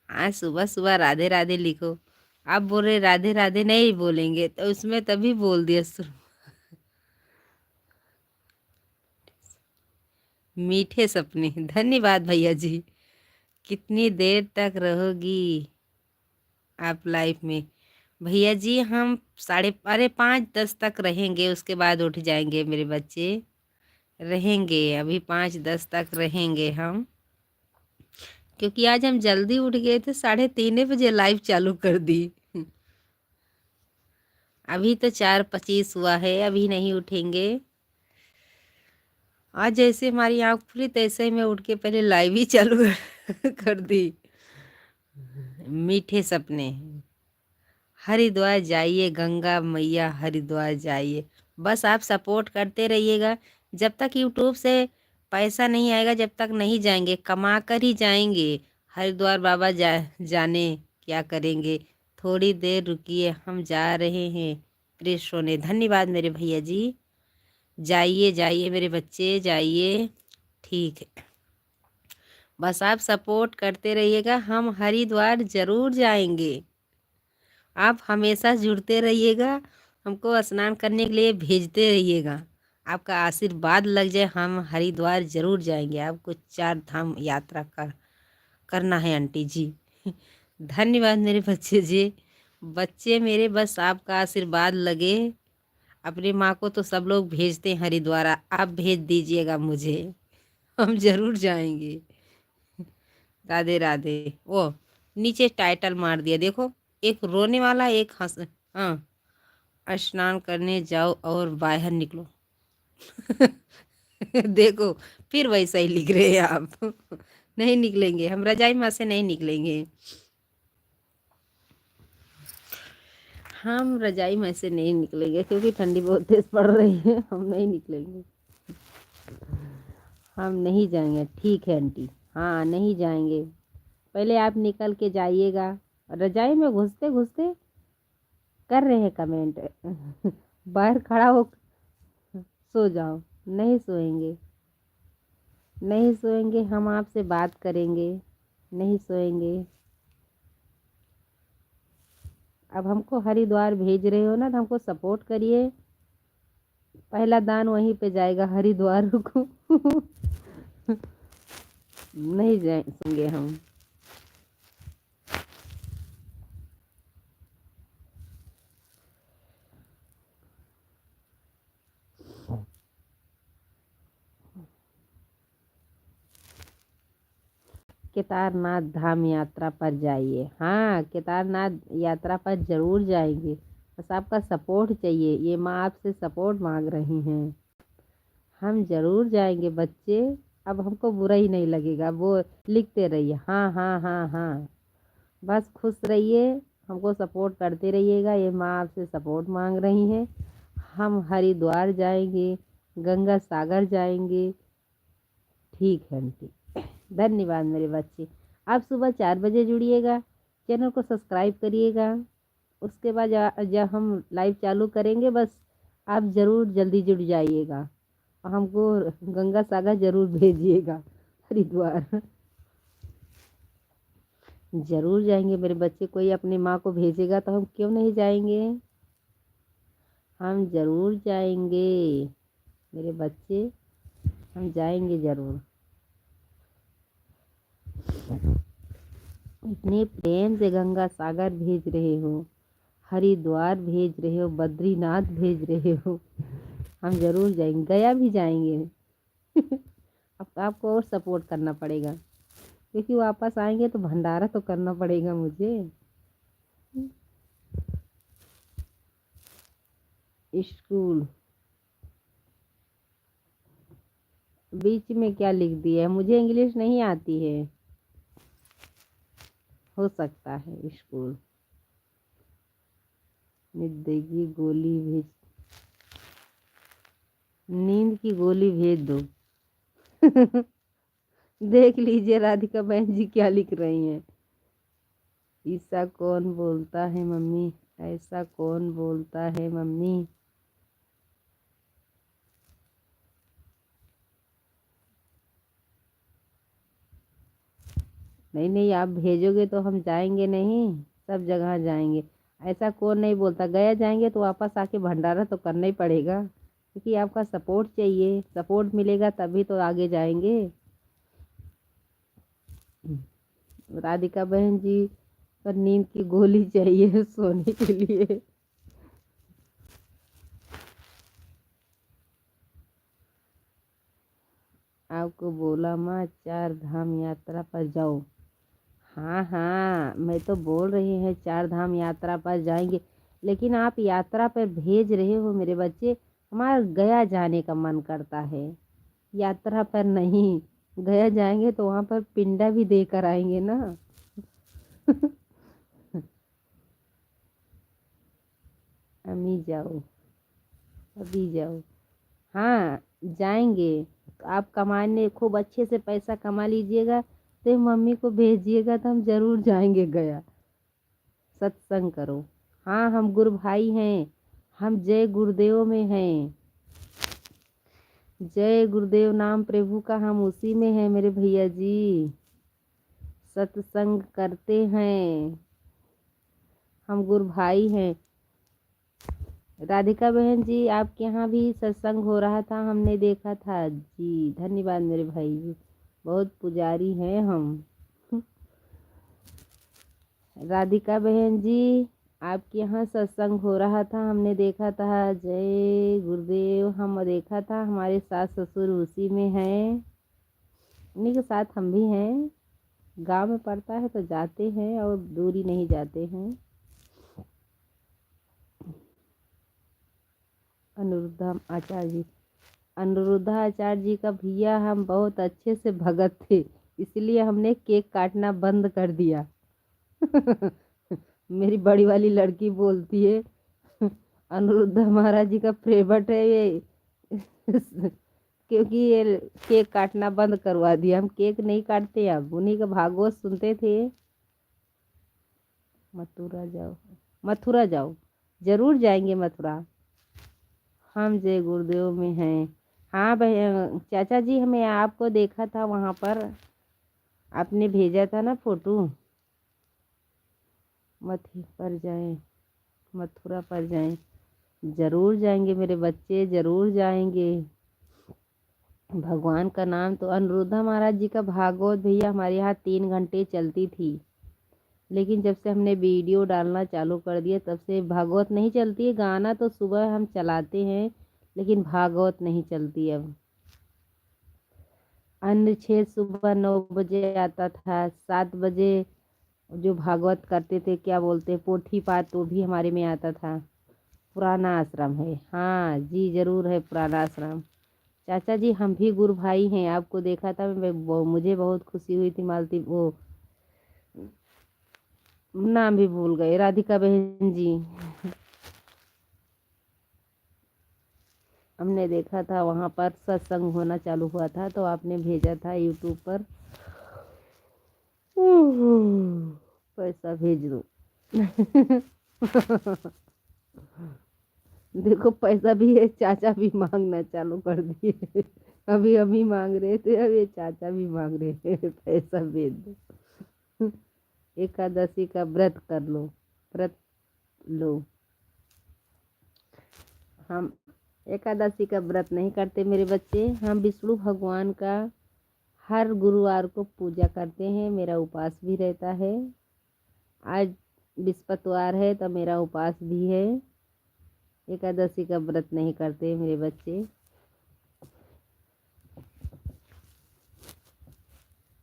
आज सुबह सुबह राधे राधे लिखो। आप बोल रहे राधे राधे नहीं बोलेंगे, तो उसमें तभी बोल दिया शुरू। मीठे सपने, धन्यवाद भैया जी। कितनी देर तक रहोगी आप लाइफ में? भैया जी हम साढ़े अरे 5-10 तक रहेंगे, उसके बाद उठ जाएंगे मेरे बच्चे। रहेंगे अभी 5-10 तक रहेंगे हम, क्योंकि आज हम जल्दी उठ गए थे, 3:30 बजे लाइव चालू कर दी। अभी तो 4:25 हुआ है, अभी नहीं उठेंगे। आज जैसे हमारी आँख खुली तैसे ही मैं उठ के पहले लाइव ही चालू कर दी। मीठे सपने, हरिद्वार जाइए, गंगा मैया हरिद्वार जाइए। बस आप सपोर्ट करते रहिएगा। जब तक यूट्यूब से पैसा नहीं आएगा, जब तक नहीं जाएंगे, कमा कर ही जाएंगे। हरिद्वार बाबा जाने क्या करेंगे। थोड़ी देर रुकिए, हम जा रहे हैं फ्रेश होने। धन्यवाद मेरे भैया जी, जाइए जाइए मेरे बच्चे, जाइए। ठीक है, बस आप सपोर्ट करते रहिएगा, हम हरिद्वार ज़रूर जाएंगे। आप हमेशा जुड़ते रहिएगा, हमको स्नान करने के लिए भेजते रहिएगा। आपका आशीर्वाद लग जाए, हम हरिद्वार ज़रूर जाएंगे। आपको 4 धाम यात्रा करना है आंटी जी। धन्यवाद मेरे बच्चे जी, बच्चे मेरे, बस आपका आशीर्वाद लगे। अपनी माँ को तो सब लोग भेजते हैं हरिद्वार, आप भेज दीजिएगा मुझे, हम ज़रूर जाएंगे। राधे राधे। वो नीचे टाइटल मार दिया देखो, एक रोने वाला, एक हंस। हाँ, स्नान करने जाओ और बाहर निकलो। देखो फिर वैसा ही लिख रहे हैं आप। नहीं निकलेंगे, हम रजाई माँ से नहीं निकलेंगे, हम रजाई में से नहीं निकलेंगे, क्योंकि ठंडी बहुत तेज पड़ रही है, हम नहीं निकलेंगे, हम नहीं जाएंगे। ठीक है आंटी। हाँ नहीं जाएंगे, पहले आप निकल के जाइएगा। रजाई में घुसते घुसते कर रहे हैं कमेंट। बाहर खड़ा हो, सो जाओ। नहीं सोएंगे, नहीं सोएंगे, हम आपसे बात करेंगे। नहीं सोएंगे। अब हमको हरिद्वार भेज रहे हो ना, तो हमको सपोर्ट करिए। पहला दान वहीं पे जाएगा, हरिद्वार को। नहीं जाएंगे हम। केदारनाथ धाम यात्रा पर जाइए। हाँ, केदारनाथ यात्रा पर जरूर जाएंगे, बस आपका सपोर्ट चाहिए। ये माँ आपसे सपोर्ट मांग रही हैं। हम जरूर जाएंगे बच्चे। अब हमको बुरा ही नहीं लगेगा, वो लिखते रहिए हाँ हाँ हाँ हाँ। बस खुश रहिए, हमको सपोर्ट करते रहिएगा। ये माँ आपसे सपोर्ट मांग रही हैं। हम हरिद्वार जाएंगे, गंगा सागर जाएंगे। ठीक है आंटी, धन्यवाद मेरे बच्चे। आप सुबह 4 बजे जुड़िएगा, चैनल को सब्सक्राइब करिएगा। उसके बाद जब हम लाइव चालू करेंगे, बस आप ज़रूर जल्दी जुड़ जाइएगा और हमको गंगा सागर ज़रूर भेजिएगा, हरिद्वार। ज़रूर जाएंगे मेरे बच्चे, कोई अपनी माँ को भेजेगा तो हम क्यों नहीं जाएंगे। हम ज़रूर जाएंगे मेरे बच्चे, हम जाएंगे ज़रूर। इतने प्रेम से गंगा सागर भेज रहे हो, हरिद्वार भेज रहे हो, बद्रीनाथ भेज रहे हो, हम ज़रूर जाएंगे, गया भी जाएंगे। अब आपको और सपोर्ट करना पड़ेगा, क्योंकि वापस आएंगे तो भंडारा तो करना पड़ेगा मुझे। स्कूल बीच में क्या लिख दिया है, मुझे इंग्लिश नहीं आती है। हो सकता है स्कूल। निद्रा की गोली भेज, नींद की गोली भेज दो। देख लीजिए राधिका बहन जी क्या लिख रही हैं। ऐसा कौन बोलता है मम्मी, ऐसा कौन बोलता है मम्मी। नहीं नहीं, आप भेजोगे तो हम जाएंगे नहीं, सब जगह जाएंगे। ऐसा कौन नहीं बोलता, गया जाएंगे तो वापस आके भंडारा तो करना ही पड़ेगा, क्योंकि आपका सपोर्ट चाहिए। सपोर्ट मिलेगा तभी तो आगे जाएंगे। राधिका बहन जी पर नींद की गोली चाहिए सोने के लिए। आपको बोला माँ 4 धाम यात्रा पर जाओ। हाँ हाँ, मैं तो बोल रही है 4 धाम यात्रा पर जाएंगे, लेकिन आप यात्रा पर भेज रहे हो मेरे बच्चे, हमारा गया जाने का मन करता है, यात्रा पर नहीं। गया जाएंगे तो वहाँ पर पिंडा भी देकर आएंगे ना। अम्मी जाओ, अभी जाओ। हाँ जाएंगे, आप कमाने खूब अच्छे से पैसा कमा लीजिएगा तो मम्मी को भेजिएगा, तो हम जरूर जाएंगे गया। सत्संग करो। हाँ हम गुरु भाई हैं, हम जय गुरुदेव में हैं। जय गुरुदेव नाम प्रभु का हम उसी में हैं मेरे भैया जी। सत्संग करते हैं, हम गुरु भाई हैं। राधिका बहन जी आपके यहाँ भी सत्संग हो रहा था, हमने देखा था जी। धन्यवाद मेरे भाई जी, बहुत पुजारी हैं हम। राधिका बहन जी आपके यहाँ सत्संग हो रहा था, हमने देखा था। जय गुरुदेव, हम देखा था, हमारे सास ससुर उसी में हैं, उन्हीं के साथ हम भी हैं। गांव में पड़ता है तो जाते हैं और दूरी नहीं जाते हैं। अनुरुद्धा आचार्य जी, अनुरुद्धा आचार्य जी का भैया हम बहुत अच्छे से भगत थे, इसलिए हमने केक काटना बंद कर दिया। मेरी बड़ी वाली लड़की बोलती है, अनुरुद्धा महाराज जी का फेवरेट है ये। क्योंकि ये केक काटना बंद करवा दिया, हम केक नहीं काटते अब, उन्हीं का भागवत सुनते थे। मथुरा जाओ, मथुरा जाओ, जरूर जाएंगे मथुरा। हम जय गुरुदेव में हैं। हाँ भाई चाचा जी, हमें आपको देखा था वहाँ पर, आपने भेजा था ना फोटो। मथुरा पर जाएं, मथुरा पर जाएं, जरूर जाएंगे मेरे बच्चे, जरूर जाएंगे। भगवान का नाम तो अनिरुद्धा महाराज जी का भागवत भैया हमारे यहाँ 3 घंटे चलती थी, लेकिन जब से हमने वीडियो डालना चालू कर दिया तब से भागवत नहीं चलती है। गाना तो सुबह हम चलाते हैं, लेकिन भागवत नहीं चलती अब। अन्य छेद सुबह 9 बजे आता था, 7 बजे जो भागवत करते थे, क्या बोलते, पोथी पाठ, तो भी हमारे में आता था। पुराना आश्रम है, हाँ जी जरूर है पुराना आश्रम। चाचा जी हम भी गुरु भाई हैं, आपको देखा था मुझे बहुत खुशी हुई थी। मालती वो नाम भी भूल गए, राधिका बहन जी, हमने देखा था वहाँ पर सत्संग होना चालू हुआ था, तो आपने भेजा था यूट्यूब पर। पैसा भेज दो। देखो पैसा भी है, चाचा भी मांगना चालू कर दिए। अभी हम ही मांग रहे थे, अब ये चाचा भी मांग रहे हैं पैसा भेज दो। एकादशी का व्रत कर लो, व्रत लो। हम एकादशी का व्रत नहीं करते मेरे बच्चे, हम विष्णु भगवान का हर गुरुवार को पूजा करते हैं, मेरा उपवास भी रहता है। आज बृहस्पतिवार है तो मेरा उपवास भी है। एकादशी का व्रत नहीं करते मेरे बच्चे।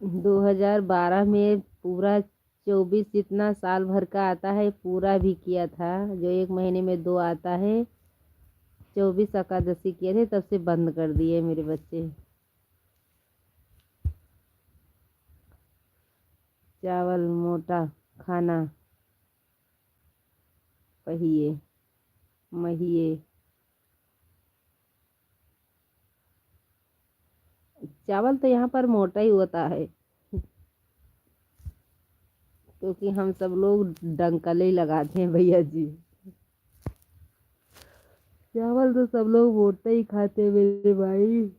2012 में पूरा 24 जितना साल भर का आता है पूरा भी किया था, जो 1 महीने में 2 आता है। 24 एकादशी किए थे, तब से बंद कर दिए मेरे बच्चे। चावल मोटा खाना पहिए महिए, चावल तो यहाँ पर मोटा ही होता है, क्योंकि हम सब लोग डंकल ही लगाते हैं भैया जी। चावल तो सब लोग मोटा ही खाते हैं मेरे भाई।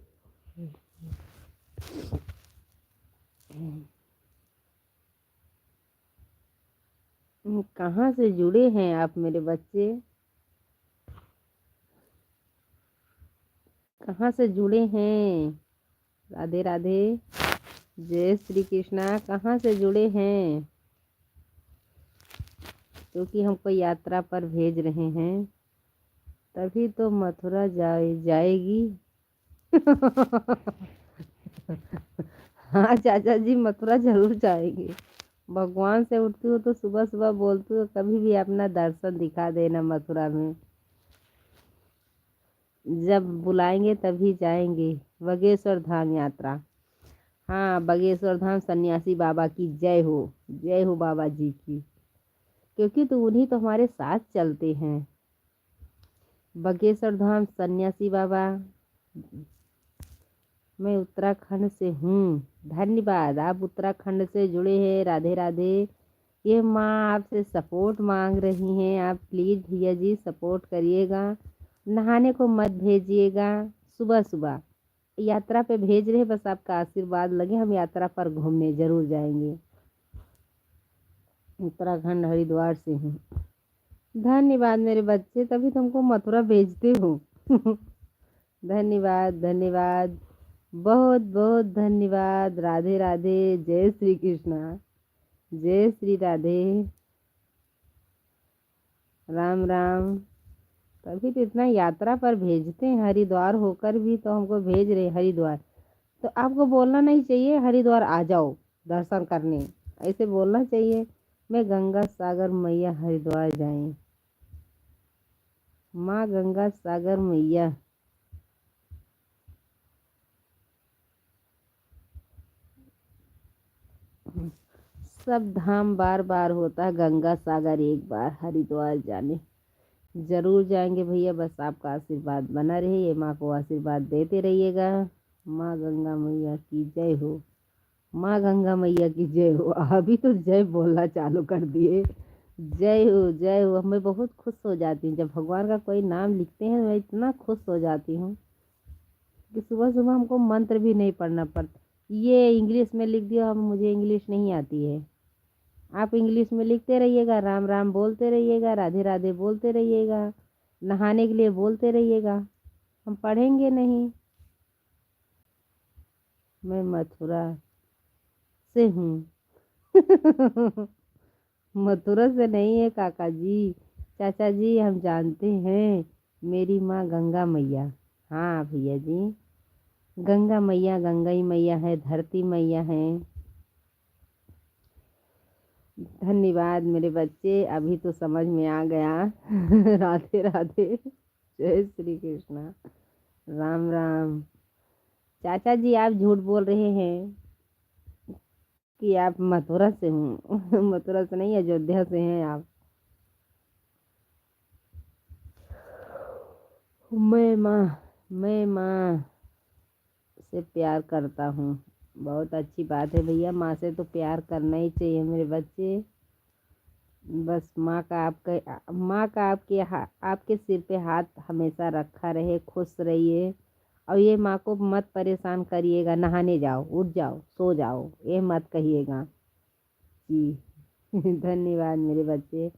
कहाँ से जुड़े हैं आप मेरे बच्चे, कहाँ से जुड़े हैं? राधे राधे, जय श्री कृष्णा। कहाँ से जुड़े हैं? क्योंकि हमको यात्रा पर भेज रहे हैं, तभी तो मथुरा जाएगी। हाँ चाचा जी मथुरा जरूर जाएंगे। भगवान से उठती हो तो सुबह सुबह बोलती हो कभी भी अपना दर्शन दिखा देना मथुरा में, जब बुलाएंगे तभी जाएंगे। बागेश्वर धाम यात्रा, हाँ बागेश्वर धाम सन्यासी बाबा की जय हो, जय हो बाबा जी की, क्योंकि तो उन्हीं तो हमारे साथ चलते हैं। बागेश्वर धाम सन्यासी बाबा, मैं उत्तराखंड से हूँ। धन्यवाद, आप उत्तराखंड से जुड़े हैं, राधे राधे। ये माँ आपसे सपोर्ट मांग रही हैं, आप प्लीज़ भैया जी सपोर्ट करिएगा। नहाने को मत भेजिएगा, सुबह सुबह यात्रा पे भेज रहे, बस आपका आशीर्वाद लगे, हम यात्रा पर घूमने जरूर जाएंगे। उत्तराखंड हरिद्वार से हूँ। धन्यवाद मेरे बच्चे, तभी तुमको मथुरा भेजते हूँ। धन्यवाद धन्यवाद, बहुत बहुत धन्यवाद। राधे राधे, जय श्री कृष्णा, जय श्री राधे, राम राम। तभी तो इतना यात्रा पर भेजते हैं, हरिद्वार होकर भी तो हमको भेज रहे हरिद्वार। तो आपको बोलना नहीं चाहिए हरिद्वार आ जाओ दर्शन करने, ऐसे बोलना चाहिए मैं गंगा सागर मैया हरिद्वार जाएं। माँ गंगा सागर मैया, सब धाम बार बार होता है, गंगा सागर एक बार, हरिद्वार जाने जरूर जाएंगे भैया, बस आपका आशीर्वाद बना रहे, ये माँ को आशीर्वाद देते रहिएगा। माँ गंगा मैया की जय हो। माँ गंगा मैया की जय हो। अभी तो जय बोलना चालू कर दिए। जय हो जय हो। मैं बहुत खुश हो जाती हूँ जब भगवान का कोई नाम लिखते हैं, मैं इतना खुश हो जाती हूँ कि सुबह सुबह हमको मंत्र भी नहीं पढ़ना पड़ता। ये इंग्लिश में लिख दिया, हम मुझे इंग्लिश नहीं आती है। आप इंग्लिश में लिखते रहिएगा, राम राम बोलते रहिएगा, राधे राधे बोलते रहिएगा, नहाने के लिए बोलते रहिएगा, हम पढ़ेंगे नहीं। मैं मथुरा से हूँ। मथुरा से नहीं है काका जी, चाचा जी, हम जानते हैं मेरी माँ गंगा मैया। हाँ भैया जी, गंगा मैया, गंगा ही मैया है, धरती मैया है। धन्यवाद मेरे बच्चे, अभी तो समझ में आ गया। राधे राधे, जय श्री कृष्णा, राम राम। चाचा जी आप झूठ बोल रहे हैं कि आप मथुरा से हूँ। मथुरा से नहीं, अयोध्या से हैं आप। मैं माँ से प्यार करता हूँ। बहुत अच्छी बात है भैया, माँ से तो प्यार करना ही चाहिए मेरे बच्चे। बस माँ का आपके सिर पे हाथ हमेशा रखा रहे, खुश रहिए। और ये माँ को मत परेशान करिएगा, नहाने जाओ, उठ जाओ, सो जाओ, ये मत कहिएगा जी। धन्यवाद मेरे बच्चे,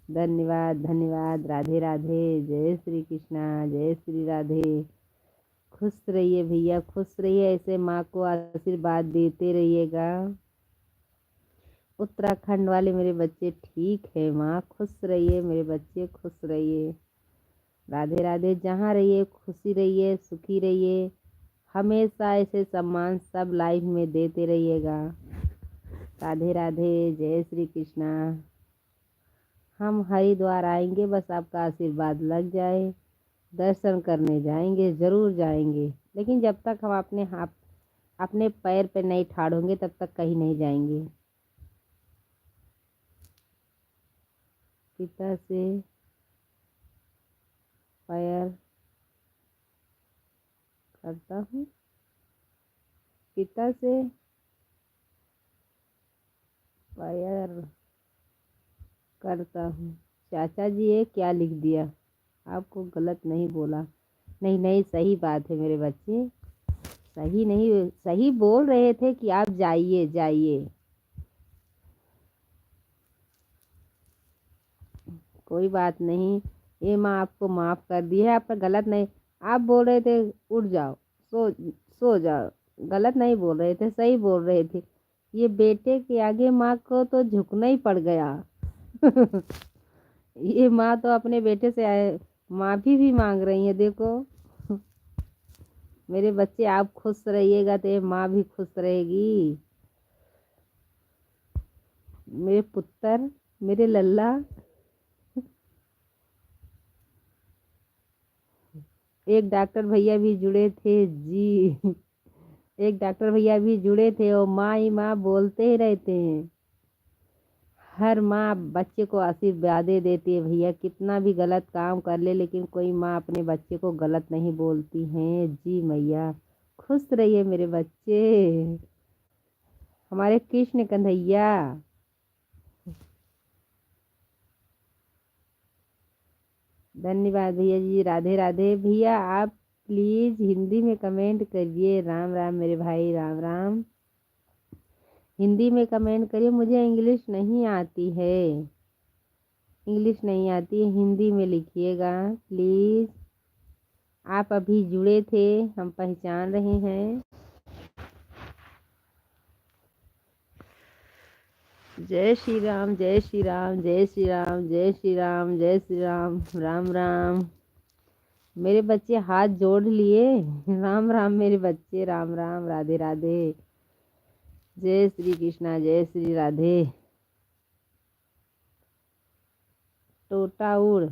धन्यवाद धन्यवाद। राधे राधे, जय श्री कृष्णा, जय श्री राधे। खुश रहिए भैया, खुश रहिए, ऐसे माँ को आशीर्वाद देते रहिएगा। उत्तराखंड वाले मेरे बच्चे ठीक है माँ, खुश रहिए मेरे बच्चे, खुश रहिए। राधे राधे। जहाँ रहिए खुशी रहिए, सुखी रहिए, हमेशा ऐसे सम्मान सब लाइफ में देते रहिएगा। राधे राधे, जय श्री कृष्णा। हम हरिद्वार आएंगे, बस आपका आशीर्वाद लग जाए, दर्शन करने जाएंगे, ज़रूर जाएंगे। लेकिन जब तक हम अपने पैर पे नहीं ठाड़ोंगे तब तक कहीं नहीं जाएंगे। पिता से प्यार करता हूँ, पिता से प्यार करता हूँ। चाचा जी ये क्या लिख दिया, आपको गलत नहीं बोला? नहीं नहीं, सही बात है मेरे बच्चे, सही नहीं, सही बोल रहे थे कि आप जाइए जाइए। कोई बात नहीं, ये माँ आपको माफ़ कर दी है, आप पर गलत नहीं। आप बोल रहे थे उठ जाओ, सो जाओ, गलत नहीं बोल रहे थे, सही बोल रहे थे। ये बेटे के आगे माँ को तो झुकना ही पड़ गया। ये माँ तो अपने बेटे से माफ़ी भी मांग रही है, देखो। मेरे बच्चे आप खुश रहिएगा तो ये माँ भी खुश रहेगी। मेरे पुत्र, मेरे लल्ला। एक डॉक्टर भैया भी जुड़े थे जी। एक डॉक्टर भैया भी जुड़े थे, और माँ ही माँ बोलते ही रहते हैं। हर माँ बच्चे को आशीर्वादे देती है भैया, कितना भी गलत काम कर ले लेकिन कोई माँ अपने बच्चे को गलत नहीं बोलती हैं जी मैया। खुश रहिए मेरे बच्चे, हमारे कृष्ण कन्हैया। धन्यवाद भैया जी, राधे राधे। भैया आप प्लीज़ हिंदी में कमेंट करिए, राम राम मेरे भाई, राम राम। हिंदी में कमेंट करिए, मुझे इंग्लिश नहीं आती है, इंग्लिश नहीं आती है, हिंदी में लिखिएगा प्लीज़। आप अभी जुड़े थे, हम पहचान रहे हैं। जय श्री राम, जय श्री राम, जय श्री राम, जय श्री राम, जय श्री राम, राम राम। मेरे बच्चे हाथ जोड़ लिए, राम राम मेरे बच्चे, राम राम, राधे राधे, जय श्री कृष्णा, जय श्री राधे। टोटा उड़,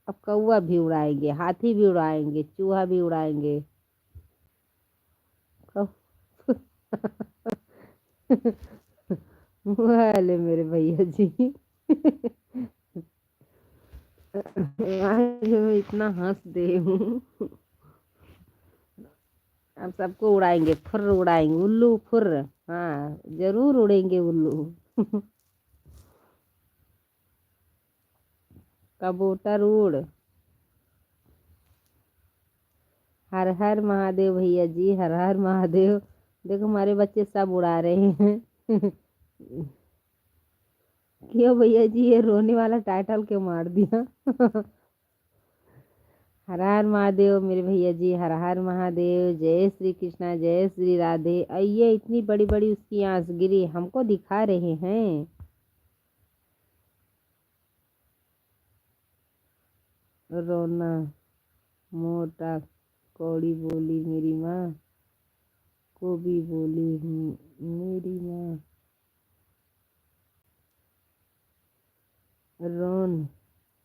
अब कौआ भी उड़ाएंगे, हाथी भी उड़ाएंगे, चूहा भी उड़ाएंगे। वाले मेरे भैया जी। आज मैं इतना हंस दे हूँ। अब सबको उड़ाएंगे, फुर्र उड़ाएंगे, उल्लू फुर्र। हाँ जरूर उड़ेंगे उल्लू। कबूतर उड़। हर हर महादेव भैया जी, हर हर महादेव। देखो हमारे बच्चे सब उड़ा रहे हैं। क्यों भैया जी, ये रोने वाला टाइटल क्यों मार दिया? हर हर महादेव मेरे भैया जी, हर हर महादेव। जय श्री कृष्णा, जय श्री राधे। आइए, इतनी बड़ी बड़ी उसकी आंस गिरी हमको दिखा रहे हैं। रोना मोटा कौड़ी बोली मेरी माँ, को भी बोली मेरी माँ। रोन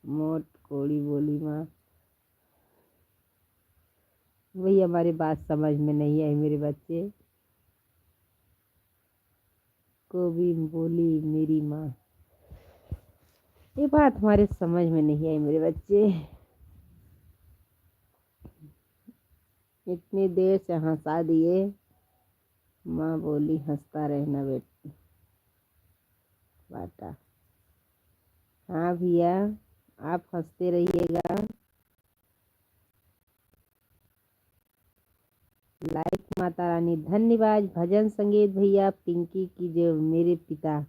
मोट कोड़ी बोली माँ। वही हमारी बात समझ में नहीं आई मेरे बच्चे, को भी बोली मेरी माँ। ये बात हमारे समझ में नहीं आई मेरे बच्चे। इतनी देर से हंसा दिए। माँ बोली हंसता रहना बेटा। हाँ भैया, आप हंसते रहिएगा। लाइक माता रानी, धन्यवाद। भजन संगीत भैया, पिंकी की जो मेरे पिता।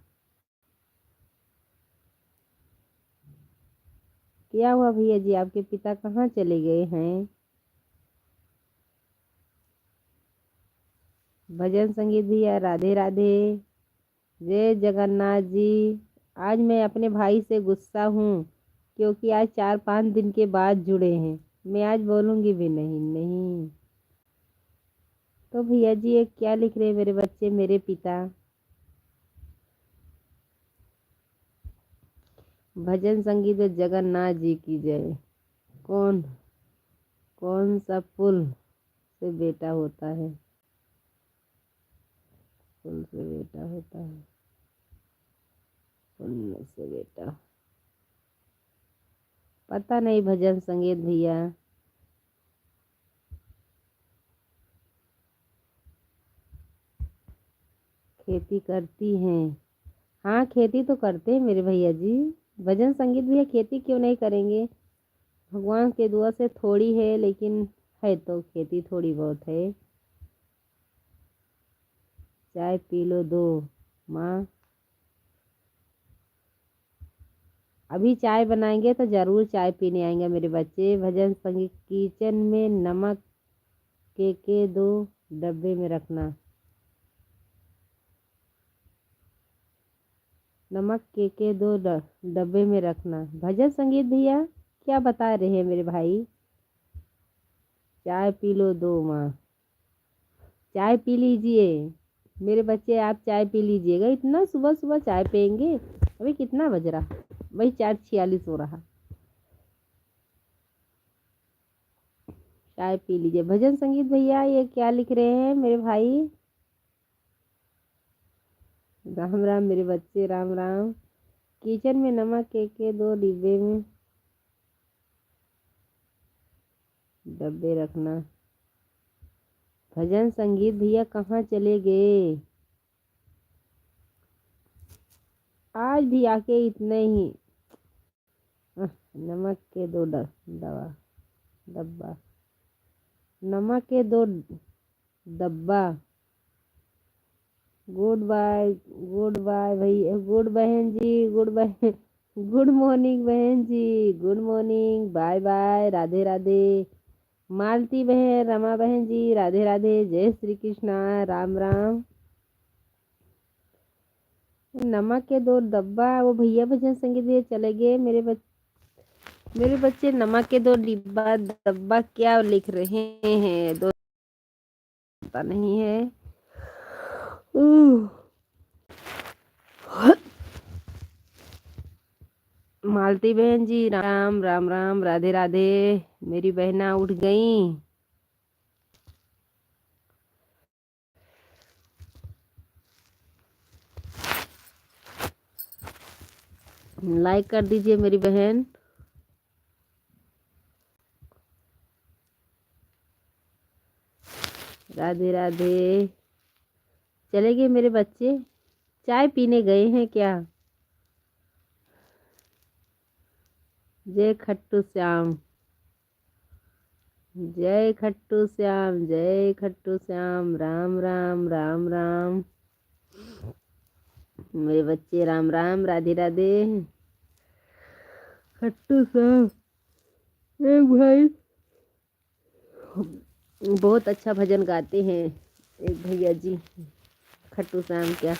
क्या हुआ भैया जी, आपके पिता कहाँ चले गए हैं? भजन संगीत भैया, राधे राधे। जय जगन्नाथ जी। आज मैं अपने भाई से गुस्सा हूँ, क्योंकि आज 4-5 दिन के बाद जुड़े हैं। मैं आज बोलूँगी भी नहीं। नहीं तो भैया जी, ये क्या लिख रहे हैं मेरे बच्चे, मेरे पिता? भजन संगीत जगन्नाथ जी की जय। कौन कौन सा पुल से बेटा होता है? पुल से बेटा होता है, पुण्य से बेटा। पता नहीं भजन संगीत भैया। खेती करती हैं? हाँ खेती तो करते हैं मेरे भैया जी। भजन संगीत भैया, खेती क्यों नहीं करेंगे? भगवान के दुआ से थोड़ी है, लेकिन है तो खेती थोड़ी बहुत है। चाय पी लो दो माँ। अभी चाय बनाएंगे तो जरूर चाय पीने आएंगे मेरे बच्चे। भजन संगीत किचन में नमक के 2 डब्बे में रखना। नमक के 2 डब्बे में रखना। भजन संगीत भैया क्या बता रहे हैं मेरे भाई? चाय पी लो दो माँ। चाय पी लीजिए मेरे बच्चे, आप चाय पी लीजिएगा। इतना सुबह सुबह चाय पियेंगे? अभी कितना बज रहा? वही 4:46 हो रहा। चाय पी लीजिए। भजन संगीत भैया, ये क्या लिख रहे हैं मेरे भाई? राम राम मेरे बच्चे, राम राम। किचन में नमक के 2 डिब्बे में डब्बे रखना। भजन संगीत भैया कहाँ चले गए? आज भी आके इतने ही। नमक के 2 डब्बा। नमक के 2 डब्बा। गुड बाय, गुड बाय भैया, गुड बहन जी, गुड बहन। गुड मॉर्निंग बहन जी, good morning, bye bye, Radhe Radhe. Malti बहन, रमा बहन जी, राधे राधे, जय श्री कृष्णा, राम राम। नमक के 2 डब्बा, वो भैया भजन संगीत भैया चले गए। मेरे बच्चे नमक के 2 डब्बा क्या लिख रहे हैं? दो पता नहीं है। मालती बहन जी, राम राम राम, राधे राधे। मेरी बहना उठ गई। लाइक कर दीजिए मेरी बहन। राधे राधे। चले गए मेरे बच्चे, चाय पीने गए हैं क्या? जय खट्टू श्याम, जय खट्टू श्याम, जय खट्टू श्याम। राम राम राम राम मेरे बच्चे, राम राम, राधे राधे। खट्टू श्याम एक भाई बहुत अच्छा भजन गाते हैं, एक भैया जी। खट्टू श्याम क्या,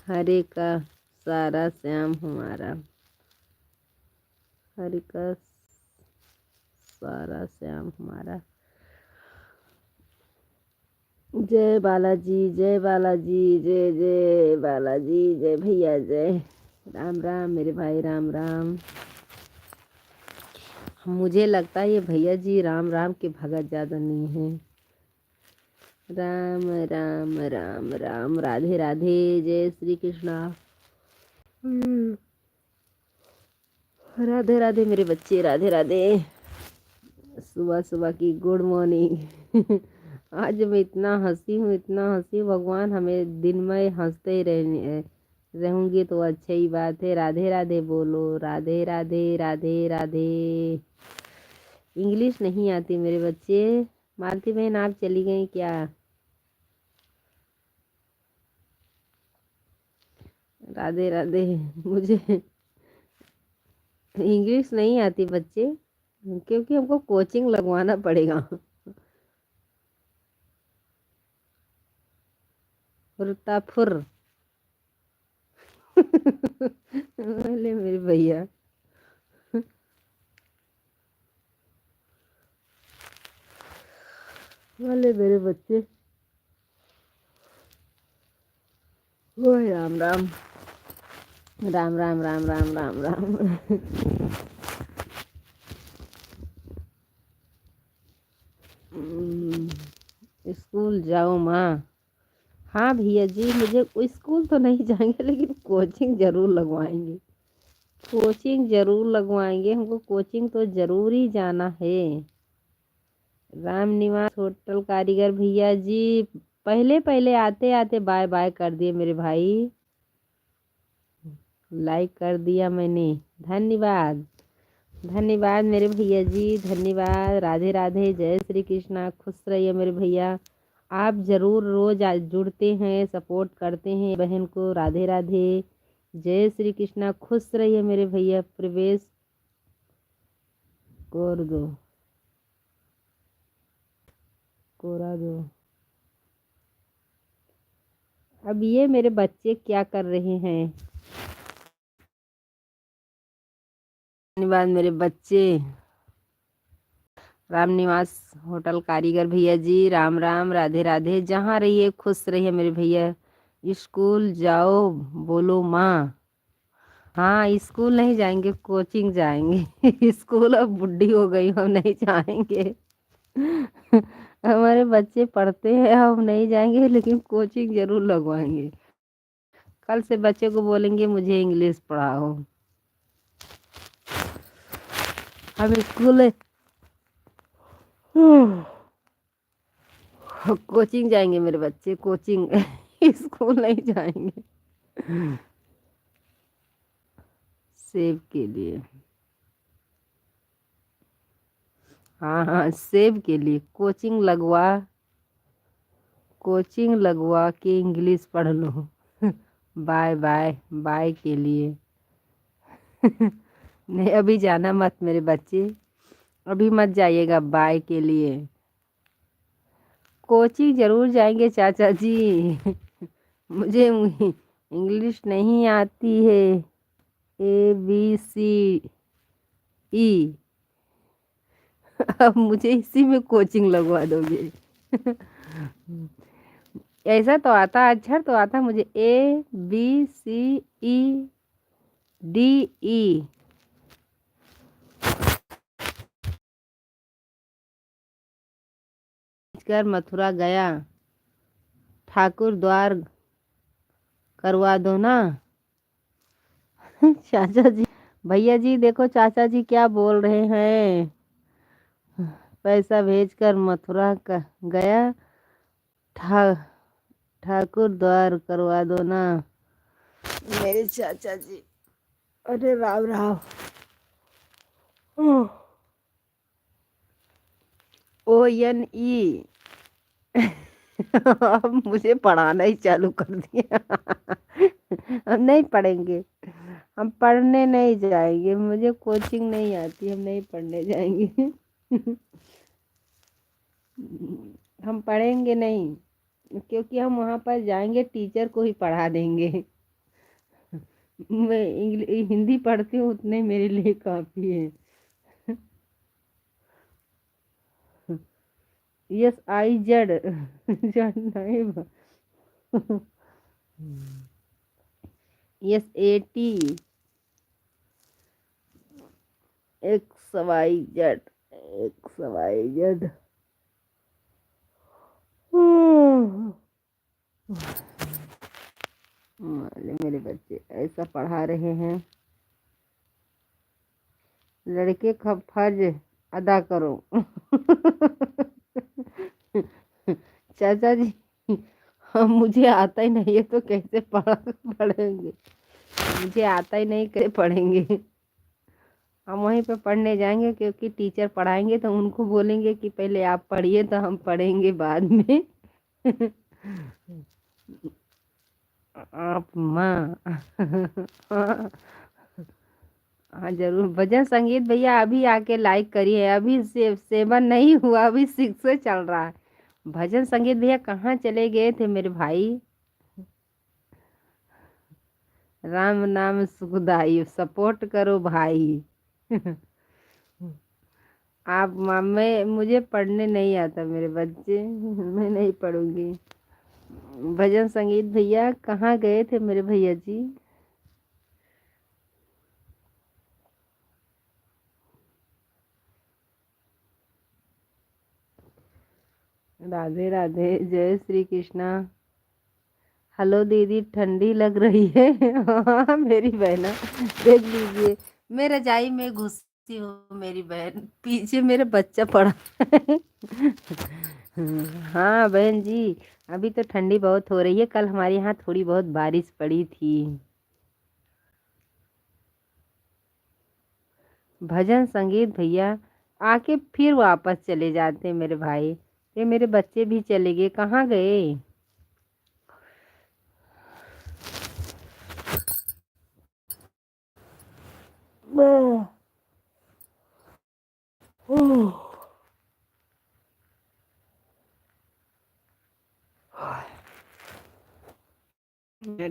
हरे का सारा श्याम हमारा, हरे का सारा श्याम हमारा। जय बालाजी, जय बालाजी, जय जय बालाजी, जय भैया जय। राम राम मेरे भाई, राम राम। मुझे लगता है ये भैया जी राम राम के भगत ज़्यादा नहीं है। राम राम राम राम, राधे राधे, जय श्री कृष्णा। राधे राधे मेरे बच्चे, राधे राधे। सुबह सुबह की गुड मॉर्निंग। आज मैं इतना हंसी हूँ, इतना हंसी, भगवान हमें दिन में हंसते ही रहूंगी तो अच्छी ही बात है। राधे राधे बोलो, राधे राधे, राधे राधे। इंग्लिश नहीं आती मेरे बच्चे। मालती बहन आप चली गई क्या? राधे राधे। मुझे इंग्लिश नहीं आती बच्चे, क्योंकि हमको कोचिंग लगवाना पड़ेगा। फुर बोले मेरे भैया। बोले मेरे बच्चे, ओ राम राम, राम राम राम राम राम राम। स्कूल जाओ माँ। हाँ भैया जी, मुझे स्कूल तो नहीं जाएंगे लेकिन कोचिंग जरूर लगवाएंगे, कोचिंग जरूर लगवाएंगे, हमको कोचिंग तो जरूर ही जाना है। राम निवास होटल कारीगर भैया जी पहले पहले आते आते बाय बाय कर दिए मेरे भाई। लाइक कर दिया मैंने, धन्यवाद, धन्यवाद मेरे भैया जी, धन्यवाद। राधे राधे, जय श्री कृष्णा, खुश रहिए मेरे भैया। आप ज़रूर रोज़ जुड़ते हैं, सपोर्ट करते हैं बहन को। राधे राधे, जय श्री कृष्णा, खुश रहिए मेरे भैया। प्रवेश कर दो, कोरा दो। अब ये मेरे बच्चे क्या कर रहे हैं? धन्यवाद मेरे बच्चे। राम निवास होटल कारीगर भैया जी, राम राम, राधे राधे। जहाँ रहिए खुश रहिए मेरे भैया। स्कूल जाओ बोलो माँ। हाँ स्कूल नहीं जाएंगे, कोचिंग जाएंगे। स्कूल अब बुढ़ी हो गई, हम नहीं जाएंगे। हमारे बच्चे पढ़ते हैं, हम नहीं जाएंगे लेकिन कोचिंग जरूर लगवाएंगे। कल से बच्चे को बोलेंगे मुझे इंग्लिश पढ़ाओ। हम स्कूल कोचिंग जाएंगे मेरे बच्चे, कोचिंग। स्कूल नहीं जाएंगे। सेब के लिए, हाँ हाँ सेब के लिए कोचिंग लगवा, कोचिंग लगवा के इंग्लिश पढ़ लो। बाय बाय, बाय के लिए। नहीं अभी जाना मत मेरे बच्चे, अभी मत जाइएगा बाय के लिए। कोचिंग जरूर जाएंगे चाचा जी। मुझे इंग्लिश नहीं आती है, ABCE। अब मुझे इसी में कोचिंग लगवा दोगे? ऐसा तो आता, अक्षर तो आता मुझे, ABCDE। कर मथुरा गया, ठाकुर द्वार करवा दो ना। चाचा जी, भैया जी देखो चाचा जी क्या बोल रहे हैं। पैसा भेजकर मथुरा का गया, ठा ठाकुर द्वार करवा दो ना मेरे चाचा जी। अरे राम राम। ONE। अब मुझे पढ़ाना ही चालू कर दिया। हम नहीं पढ़ेंगे, हम पढ़ने नहीं जाएंगे, मुझे कोचिंग नहीं आती, हम नहीं पढ़ने जाएंगे। हम पढ़ेंगे नहीं, क्योंकि हम वहाँ पर जाएंगे टीचर को ही पढ़ा देंगे। मैं हिंदी पढ़ती हूँ उतने मेरे लिए काफ़ी है। SIZ। जड़ नहीं SAT XYZ XYZ। मेरे बच्चे ऐसा पढ़ा रहे हैं, लड़के का फर्ज अदा करो। चाचा जी, हम मुझे आता ही नहीं है तो कैसे पढ़ेंगे, मुझे आता ही नहीं कैसे पढ़ेंगे। हम वहीं पे पढ़ने जाएंगे, क्योंकि टीचर पढ़ाएंगे तो उनको बोलेंगे कि पहले आप पढ़िए तो हम पढ़ेंगे बाद में। आप माँ। हाँ जरूर, भजन संगीत भैया अभी आके लाइक करिए, अभी से 7 नहीं हुआ, अभी 6 से चल रहा है। भजन संगीत भैया कहाँ चले गए थे मेरे भाई। राम नाम सुखदाई, सपोर्ट करो भाई। आप मैं मुझे पढ़ने नहीं आता मेरे बच्चे, मैं नहीं पढ़ूंगी। भजन संगीत भैया कहाँ गए थे मेरे भैया जी। राधे राधे, जय श्री कृष्णा। हेलो दीदी, ठंडी लग रही है। हाँ मेरी बहना, देख लीजिए मैं रजाई में घुसी हूँ, मेरी बहन पीछे मेरे बच्चा पड़ा है। हाँ बहन जी, अभी तो ठंडी बहुत हो रही है, कल हमारे यहाँ थोड़ी बहुत बारिश पड़ी थी। भजन संगीत भैया आके फिर वापस चले जाते हैं मेरे भाई। ये मेरे बच्चे भी चले गए, कहाँ गए।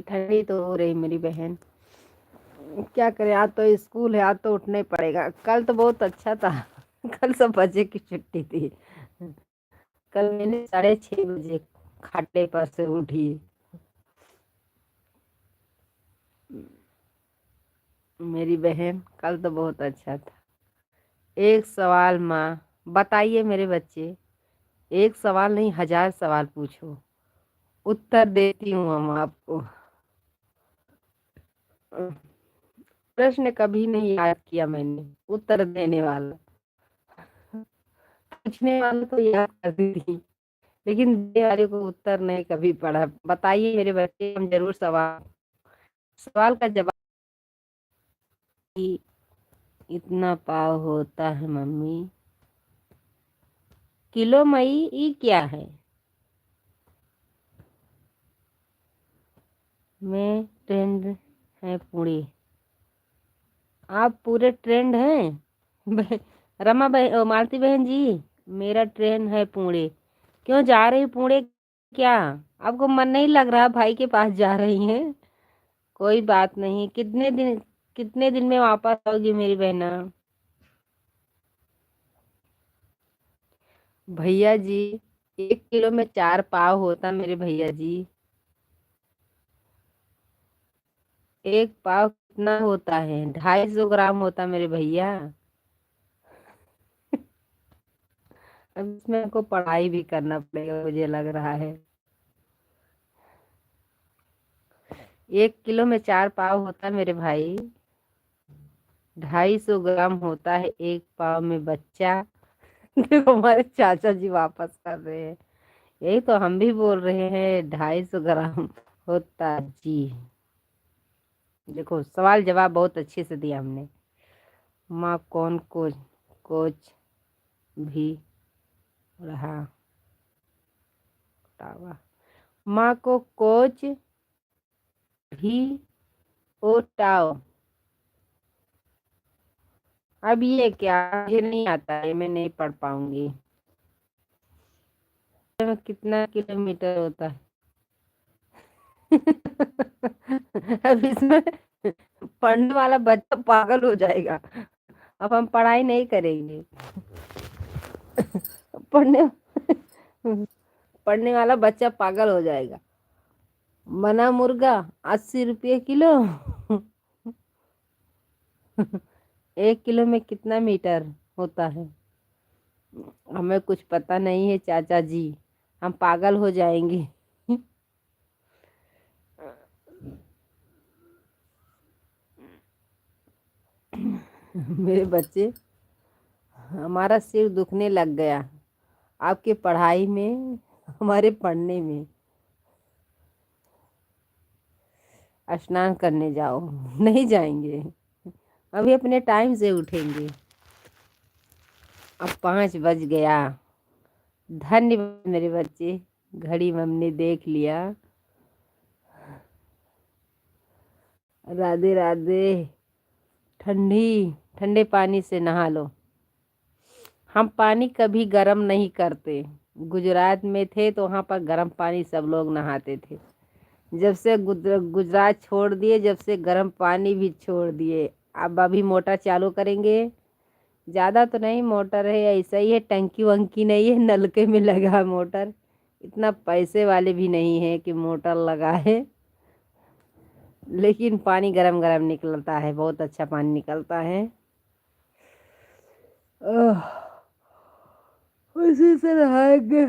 ठंडी तो हो रही मेरी बहन, क्या करें, आज तो स्कूल है, आज तो उठना ही पड़ेगा। कल तो बहुत अच्छा था। कल सब बजे की छुट्टी थी। कल मैंने 6:30 बजे खाटे पर से उठी। मेरी बहन कल तो बहुत अच्छा था। एक सवाल माँ, बताइए मेरे बच्चे, एक सवाल नहीं 1000 सवाल पूछो, उत्तर देती हूँ हम आपको। प्रश्न कभी नहीं याद किया मैंने, उत्तर देने वाला, पूछने वाला तो याद करती थी, लेकिन देने वाले को उत्तर नहीं कभी पढ़ा। बताइए मेरे बच्चे, हम जरूर सवाल सवाल का जवाब। कि इतना पाव होता है मम्मी, किलो मई ये क्या है। मैं ट्रेंड है पुणे, आप पूरे ट्रेंड हैं। रमा बहन, मालती बहन जी, मेरा ट्रेन है पुणे। क्यों जा रही पुणे, क्या आपको मन नहीं लग रहा भाई के पास जा रही हैं। कोई बात नहीं, कितने दिन में वापस आओगी मेरी बहना। भैया जी, 1 किलो में 4 पाव होता मेरे भैया जी। 1 पाव कितना होता है, 250 ग्राम होता मेरे भैया। अब इसमें आपको पढ़ाई भी करना पड़ेगा मुझे लग रहा है। 1 किलो में 4 पाव होता मेरे भाई, 250 ग्राम होता है 1 पाव में बच्चा। देखो हमारे चाचा जी वापस कर रहे हैं, यही तो हम भी बोल रहे हैं, 250 ग्राम होता जी। देखो सवाल जवाब बहुत अच्छे से दिया हमने। माँ कौन कोच भी रहा टावा। माँ को कोच भी ओटाओ। अब ये क्या, मुझे नहीं आता है, मैं नहीं पढ़ पाऊंगी। कितना किलोमीटर होता है? अब इसमें पढ़ने वाला बच्चा पागल हो जाएगा। अब हम पढ़ाई नहीं करेंगे। पढ़ने पढ़ने वाला बच्चा पागल हो जाएगा। बना मुर्गा 80 रुपये किलो। 1 किलो में कितना मीटर होता है? हमें कुछ पता नहीं है चाचा जी, हम पागल हो जाएंगे। मेरे बच्चे, हमारा सिर दुखने लग गया आपके पढ़ाई में, हमारे पढ़ने में। स्नान करने जाओ। नहीं जाएंगे, अभी अपने टाइम से उठेंगे। अब 5 बज गया। धन्यवाद मेरे बच्चे, घड़ी में हमने देख लिया। राधे राधे। ठंडी ठंडे पानी से नहा लो। हम पानी कभी गर्म नहीं करते। गुजरात में थे तो वहाँ पर गर्म पानी सब लोग नहाते थे। जब से गुजरात छोड़ दिए, जब से गर्म पानी भी छोड़ दिए। अब अभी मोटर चालू करेंगे। ज़्यादा तो नहीं मोटर है, ऐसा ही है, टंकी वंकी नहीं है, नलके में लगा है मोटर। इतना पैसे वाले भी नहीं है कि मोटर लगा है। लेकिन पानी गरम गरम निकलता है, बहुत अच्छा पानी निकलता है। उसी से नहाएंगे।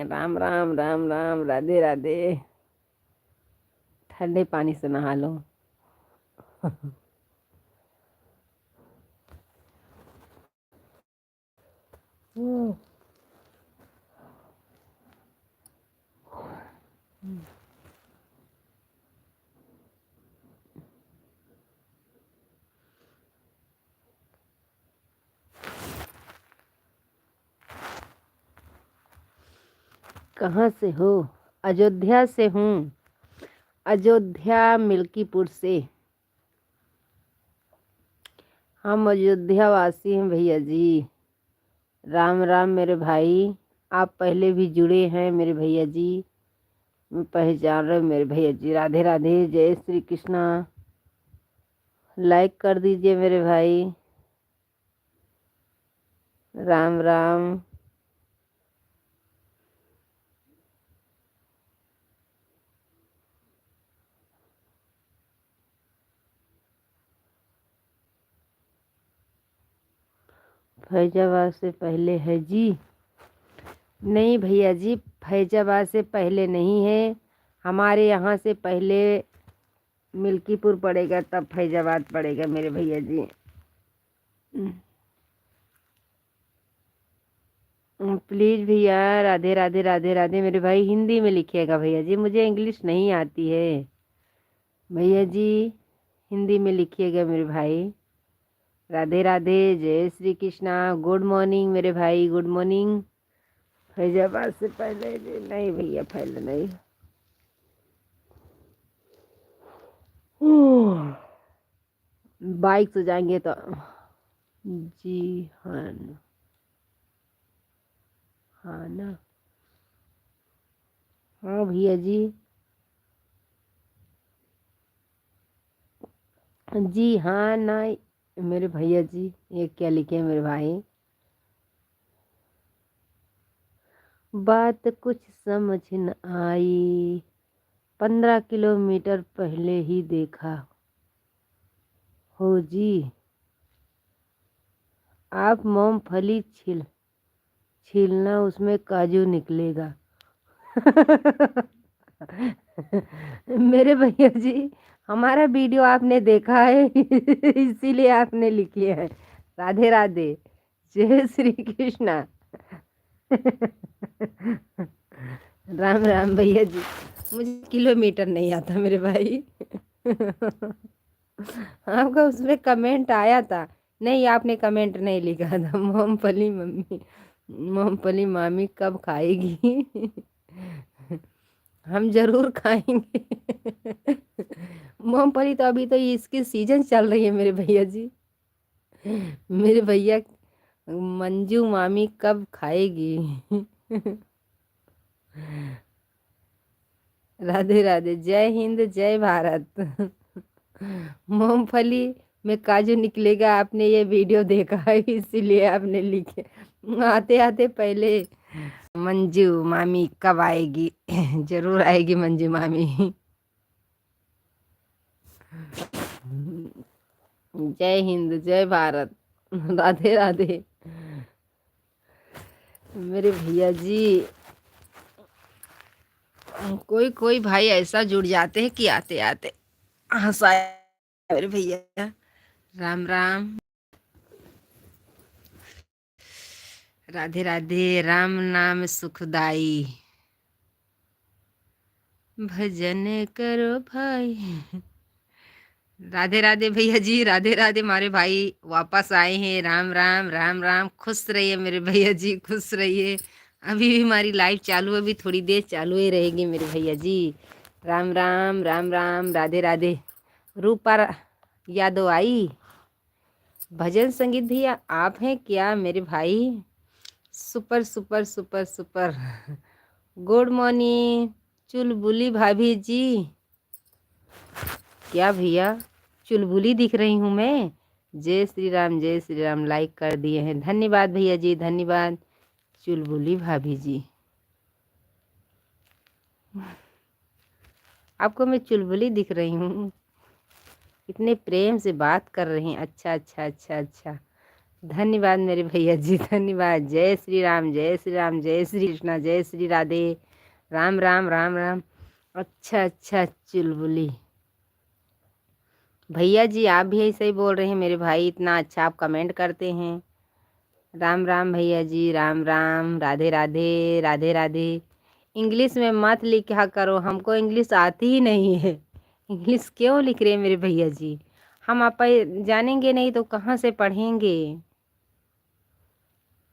राम राम राम राम, राधे राधे। ठंडे पानी से नहा लो। कहाँ से हो? अयोध्या से हूँ। अयोध्या मिल्कीपुर से। हम अयोध्या वासी हैं भैया जी। राम राम मेरे भाई। आप पहले भी जुड़े हैं मेरे भैया जी, मैं पहचान रहे मेरे भैया जी। राधे राधे, जय श्री कृष्णा। लाइक कर दीजिए मेरे भाई। राम राम। फैजाबाद से पहले है जी? नहीं भैया जी, फैजाबाद से पहले नहीं है। हमारे यहाँ से पहले मिल्कीपुर पड़ेगा, तब फैजाबाद पड़ेगा मेरे भैया जी। प्लीज़ भैया, राधे राधे राधे राधे मेरे भाई, हिंदी में लिखिएगा भैया जी, मुझे इंग्लिश नहीं आती है। भैया जी हिंदी में लिखिएगा मेरे भाई। राधे राधे, जय श्री कृष्णा। गुड मॉर्निंग मेरे भाई, गुड मॉर्निंग। फैजाबाद से पहले नहीं भैया, पहले नहीं। बाइक से जाएंगे तो जी हाँ। हाँ ना। हाँ भैया जी। जी हाँ ना। मेरे भैया जी ये क्या लिखे मेरे भाई? बात कुछ समझ न आई, 15 किलोमीटर पहले ही देखा हो जी। आप मूंगफली छीलना, उसमें काजू निकलेगा। मेरे भैया जी, हमारा वीडियो आपने देखा है इसीलिए आपने लिखी है। राधे राधे, जय श्री कृष्णा। राम राम भैया जी। मुझे किलोमीटर नहीं आता मेरे भाई। आपका उसमें कमेंट आया था। नहीं, आपने कमेंट नहीं लिखा था। मूंगफली मम्मी, मूंगफली मामी कब खाएगी? हम जरूर खाएंगे। मूंगफली तो अभी तो इसकी सीजन चल रही है मेरे भैया जी। मेरे भैया, मंजू मामी कब खाएगी? राधे राधे, जय हिंद जय भारत। मूंगफली में काजू निकलेगा, आपने ये वीडियो देखा है इसीलिए आपने लिखे। आते आते पहले मंजू मामी कब आएगी? जरूर आएगी मंजू मामी। जय हिंद जय भारत, राधे राधे मेरे भैया जी। कोई कोई भाई ऐसा जुड़ जाते हैं कि आते आते हंसाए मेरे भैया। राम राम, राधे राधे, राम नाम सुखदाई, भजन करो भाई। राधे राधे भैया जी, राधे राधे हमारे भाई वापस आए हैं। राम राम राम राम, खुश रहिए मेरे भैया जी, खुश रहिए। अभी भी हमारी लाइव चालू है, अभी थोड़ी देर चालू ही रहेगी मेरे भैया जी। राम राम राम राम, राधे राधे। रूपा यादव आई, भजन संगीत भैया आप हैं क्या मेरे भाई? Super super super super. Good morning चुलबुली भाभी जी। क्या भैया चुलबुली दिख रही हूँ मैं? जय श्री राम जय श्री राम, लाइक कर दिए हैं, धन्यवाद भैया जी, धन्यवाद। चुलबुली भाभी जी, आपको मैं चुलबुली दिख रही हूँ? इतने प्रेम से बात कर रही हैं। अच्छा अच्छा अच्छा अच्छा, धन्यवाद मेरे भैया जी, धन्यवाद। जय श्री राम जय श्री राम, जय श्री कृष्णा, जय श्री राधे, राम राम राम राम। अच्छा अच्छा चुलबुली भैया जी, आप भी ऐसे ही बोल रहे हैं मेरे भाई, इतना अच्छा आप कमेंट करते हैं। राम राम भैया जी, राम राम, राधे राधे, राधे राधे। इंग्लिश में मत लिखा करो, हमको इंग्लिश आती ही नहीं है। इंग्लिश क्यों लिख रहे हैं मेरे भैया जी? हम आप जानेंगे नहीं तो कहाँ से पढ़ेंगे?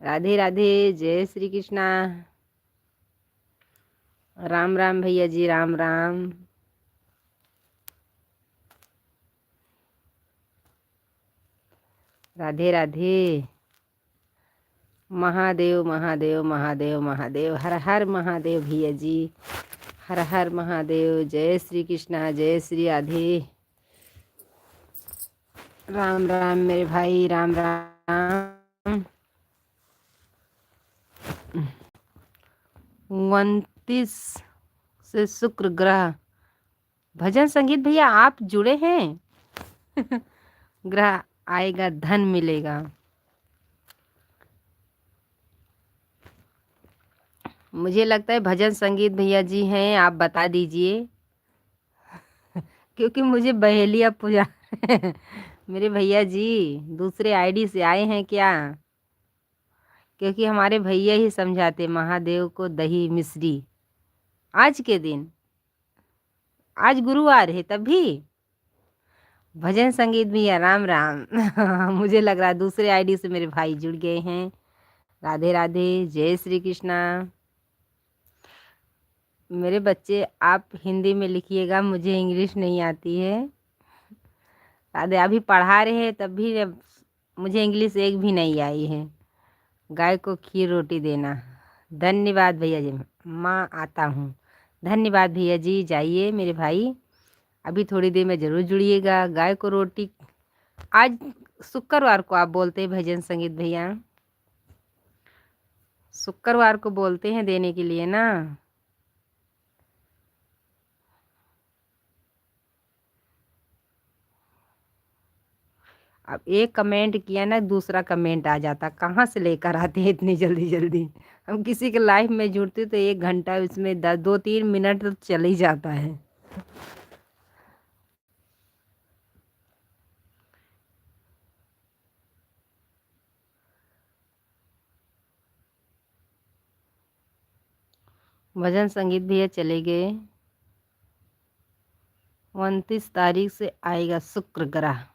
राधे राधे, जय श्री कृष्णा। राम राम भैया जी, राम राम। राधे राधे। महादेव महादेव महादेव महादेव, हर हर महादेव भैया जी, हर हर महादेव। जय श्री कृष्णा, जय श्री राधे। राम राम मेरे भाई, राम राम। 29 से शुक्र ग्रह, भजन संगीत भैया आप जुड़े हैं? ग्रह आएगा, धन मिलेगा। मुझे लगता है भजन संगीत भैया जी हैं, आप बता दीजिए। क्योंकि मुझे बहेलिया पूजा मेरे भैया जी दूसरे आईडी से आए हैं क्या? क्योंकि हमारे भैया ही समझाते महादेव को दही मिश्री। आज के दिन, आज गुरुवार है तब भी भजन संगीत भी है। राम राम। मुझे लग रहा है दूसरे आईडी से मेरे भाई जुड़ गए हैं। राधे राधे, जय श्री कृष्णा। मेरे बच्चे आप हिंदी में लिखिएगा, मुझे इंग्लिश नहीं आती है। राधे, अभी पढ़ा रहे हैं तब भी मुझे इंग्लिश एक भी नहीं आई है। गाय को खीर रोटी देना, धन्यवाद भैया जी, माँ आता हूँ। धन्यवाद भैया जी, जाइए मेरे भाई, अभी थोड़ी देर में ज़रूर जुड़िएगा। गाय को रोटी, आज शुक्रवार को आप बोलते हैं भजन संगीत भैया, शुक्रवार को बोलते हैं देने के लिए ना। अब एक कमेंट किया ना, दूसरा कमेंट आ जाता, कहाँ से लेकर आते हैं इतनी जल्दी जल्दी? हम किसी के लाइफ में जुड़ते तो 1 घंटा उसमें 2-3 मिनट तो चल ही जाता है। भजन संगीत भैया चले गए। 29 तारीख से आएगा शुक्र ग्रह।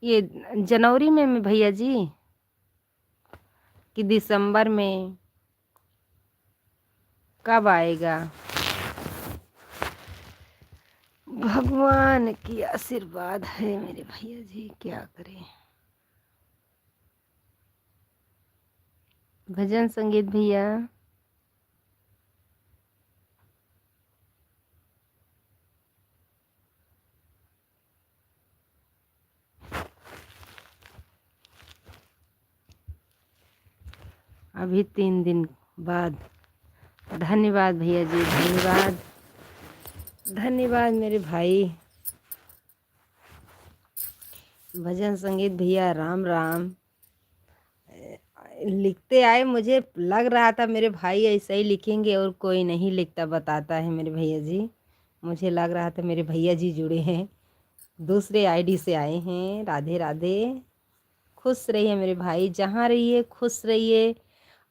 ये जनवरी में भैया जी कि दिसंबर में, कब आएगा? भगवान की आशीर्वाद है मेरे भैया जी, क्या करें। भजन संगीत भैया अभी 3 दिन बाद। धन्यवाद भैया जी, धन्यवाद धन्यवाद मेरे भाई। भजन संगीत भैया राम राम। लिखते आए, मुझे लग रहा था मेरे भाई ऐसा ही लिखेंगे और कोई नहीं लिखता, बताता है मेरे भैया जी। मुझे लग रहा था मेरे भैया जी जुड़े हैं, दूसरे आईडी से आए हैं। राधे राधे। खुश रहिए मेरे भाई, जहाँ रहिए खुश रहिए,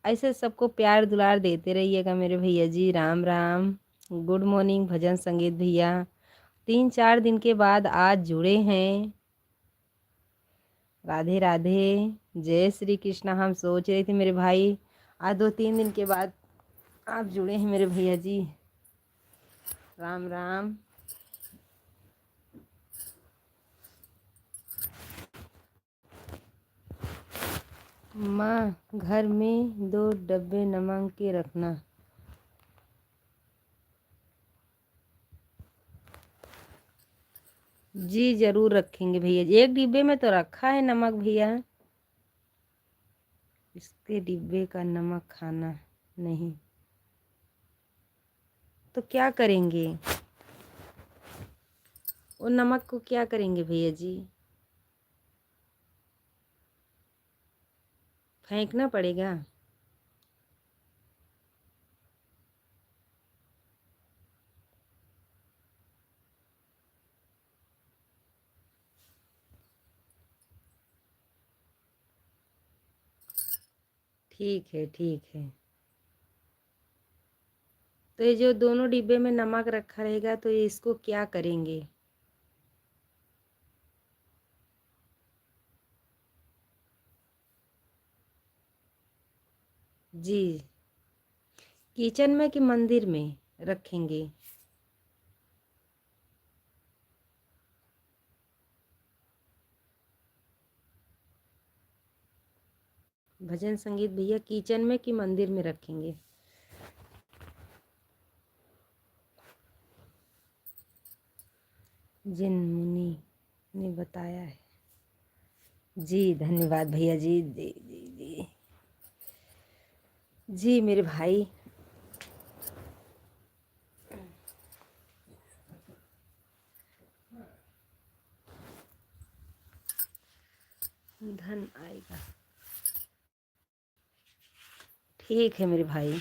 ऐसे सबको प्यार दुलार देते रहिएगा मेरे भैया जी। राम राम, गुड मॉर्निंग भजन संगीत भैया। 3-4 दिन के बाद आज जुड़े हैं। राधे राधे, जय श्री कृष्णा। हम सोच रहे थे मेरे भाई आज 2-3 दिन के बाद आप जुड़े हैं मेरे भैया जी। राम राम। माँ, घर में 2 डब्बे नमक के रखना। जी जरूर रखेंगे भैया जी। एक डिब्बे में तो रखा है नमक भैया, इसके डिब्बे का नमक खाना नहीं तो क्या करेंगे? वो नमक को क्या करेंगे भैया जी? फेंकना पड़ेगा? ठीक है ठीक है। तो ये जो दोनों डिब्बे में नमक रखा रहेगा तो ये इसको क्या करेंगे? जी, किचन में कि मंदिर में रखेंगे? भजन संगीत भैया किचन में कि मंदिर में रखेंगे? जिन मुनि ने बताया है। जी धन्यवाद भैया जी। जी जी जी जी मेरे भाई। धन आएगा। ठीक है मेरे भाई।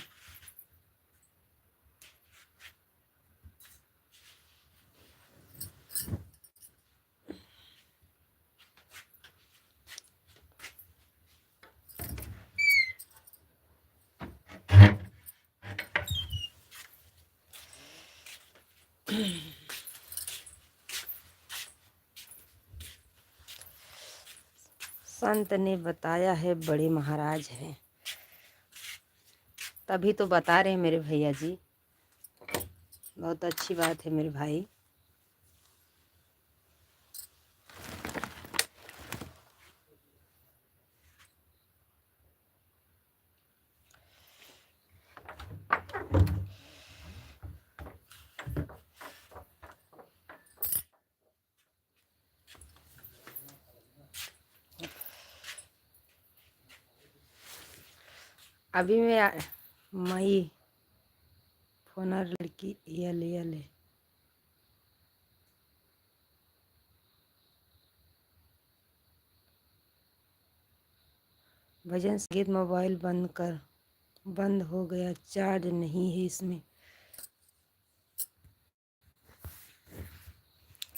संत ने बताया है, बड़े महाराज हैं, तभी तो बता रहे हैं मेरे भैया जी। बहुत अच्छी बात है मेरे भाई। अभी मैं मई फोनर लड़की ये भजन संगीत मोबाइल बंद हो गया, चार्ज नहीं है इसमें।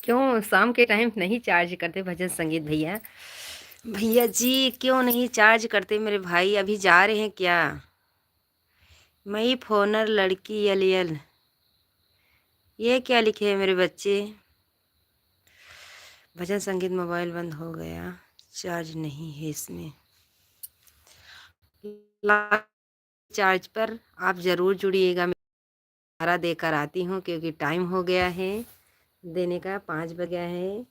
क्यों शाम के टाइम नहीं चार्ज करते भजन संगीत भैया? भैया जी क्यों नहीं चार्ज करते मेरे भाई? अभी जा रहे हैं क्या? मई फोनर लड़की यल यल। ये क्या लिखे है मेरे बच्चे? भजन संगीत मोबाइल बंद हो गया, चार्ज नहीं है इसमें। चार्ज पर आप ज़रूर जुड़िएगा। मैं सारा देकर आती हूँ क्योंकि टाइम हो गया है देने का, 5 बज गया है।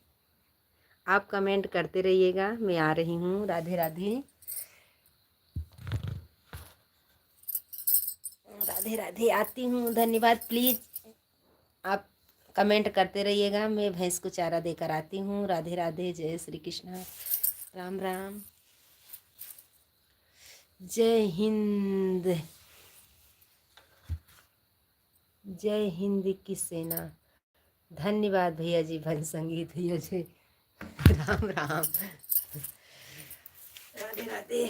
आप कमेंट करते रहिएगा। मैं आ रही हूँ। राधे राधे, राधे राधे, आती हूँ। धन्यवाद। प्लीज़ आप कमेंट करते रहिएगा। मैं भैंस को चारा देकर आती हूँ। राधे राधे, जय श्री कृष्ण, राम राम, जय हिंद, जय हिंद की सेना। धन्यवाद भैया जी, भजन संगीत भैया जी। राम राम, राधे राधे।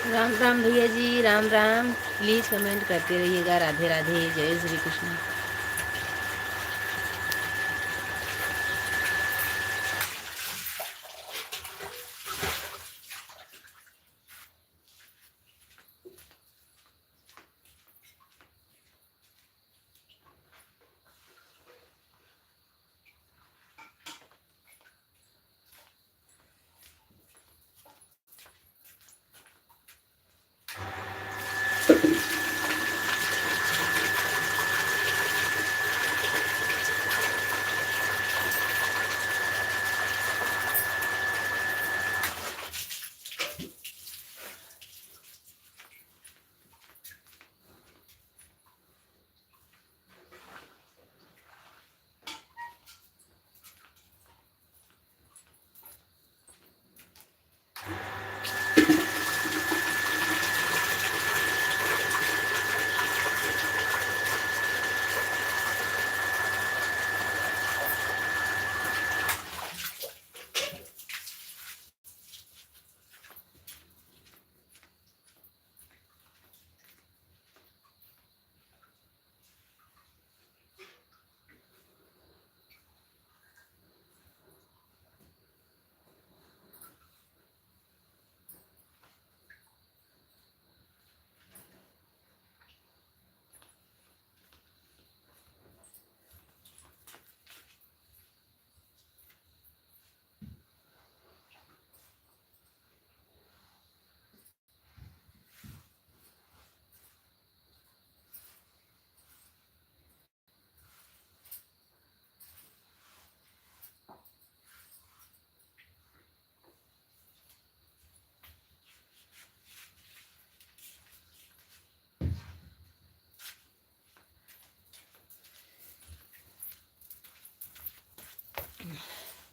राम राम भैया जी, राम राम। प्लीज़ कमेंट करते रहिएगा। राधे राधे, जय श्री कृष्ण।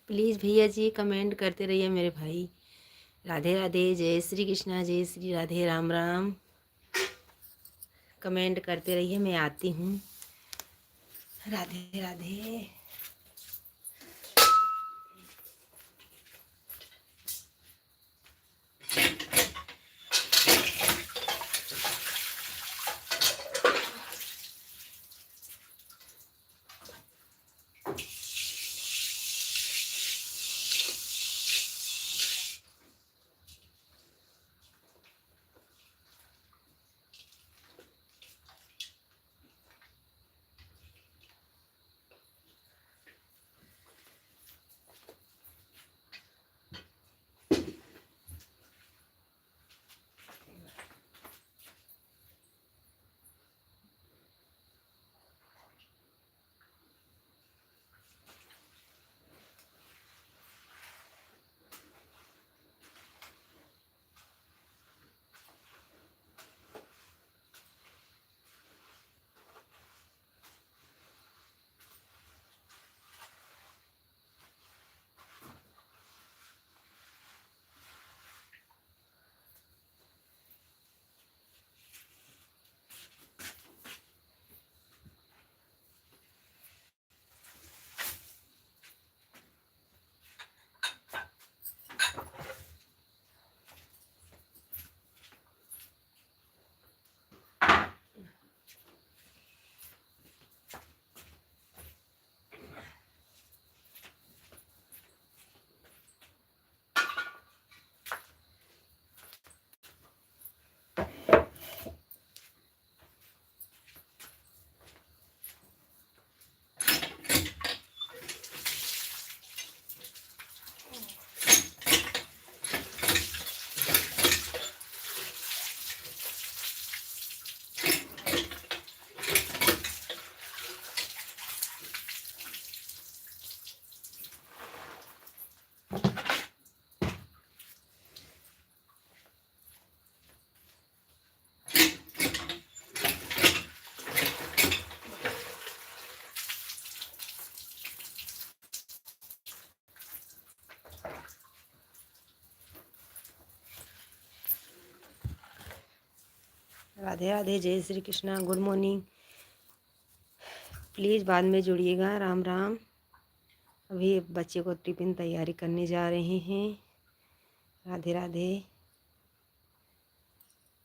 प्लीज़ भैया जी कमेंट करते रहिए मेरे भाई। राधे राधे, जय श्री कृष्णा, जय श्री राधे, राम राम। कमेंट करते रहिए, मैं आती हूँ। राधे राधे। राधे राधे, जय Shri Krishna, good morning. Please बाद में जुड़िएगा, राम राम। अभी बच्चे को टिफ़िन तैयारी करने जा रहे हैं। राधे राधे।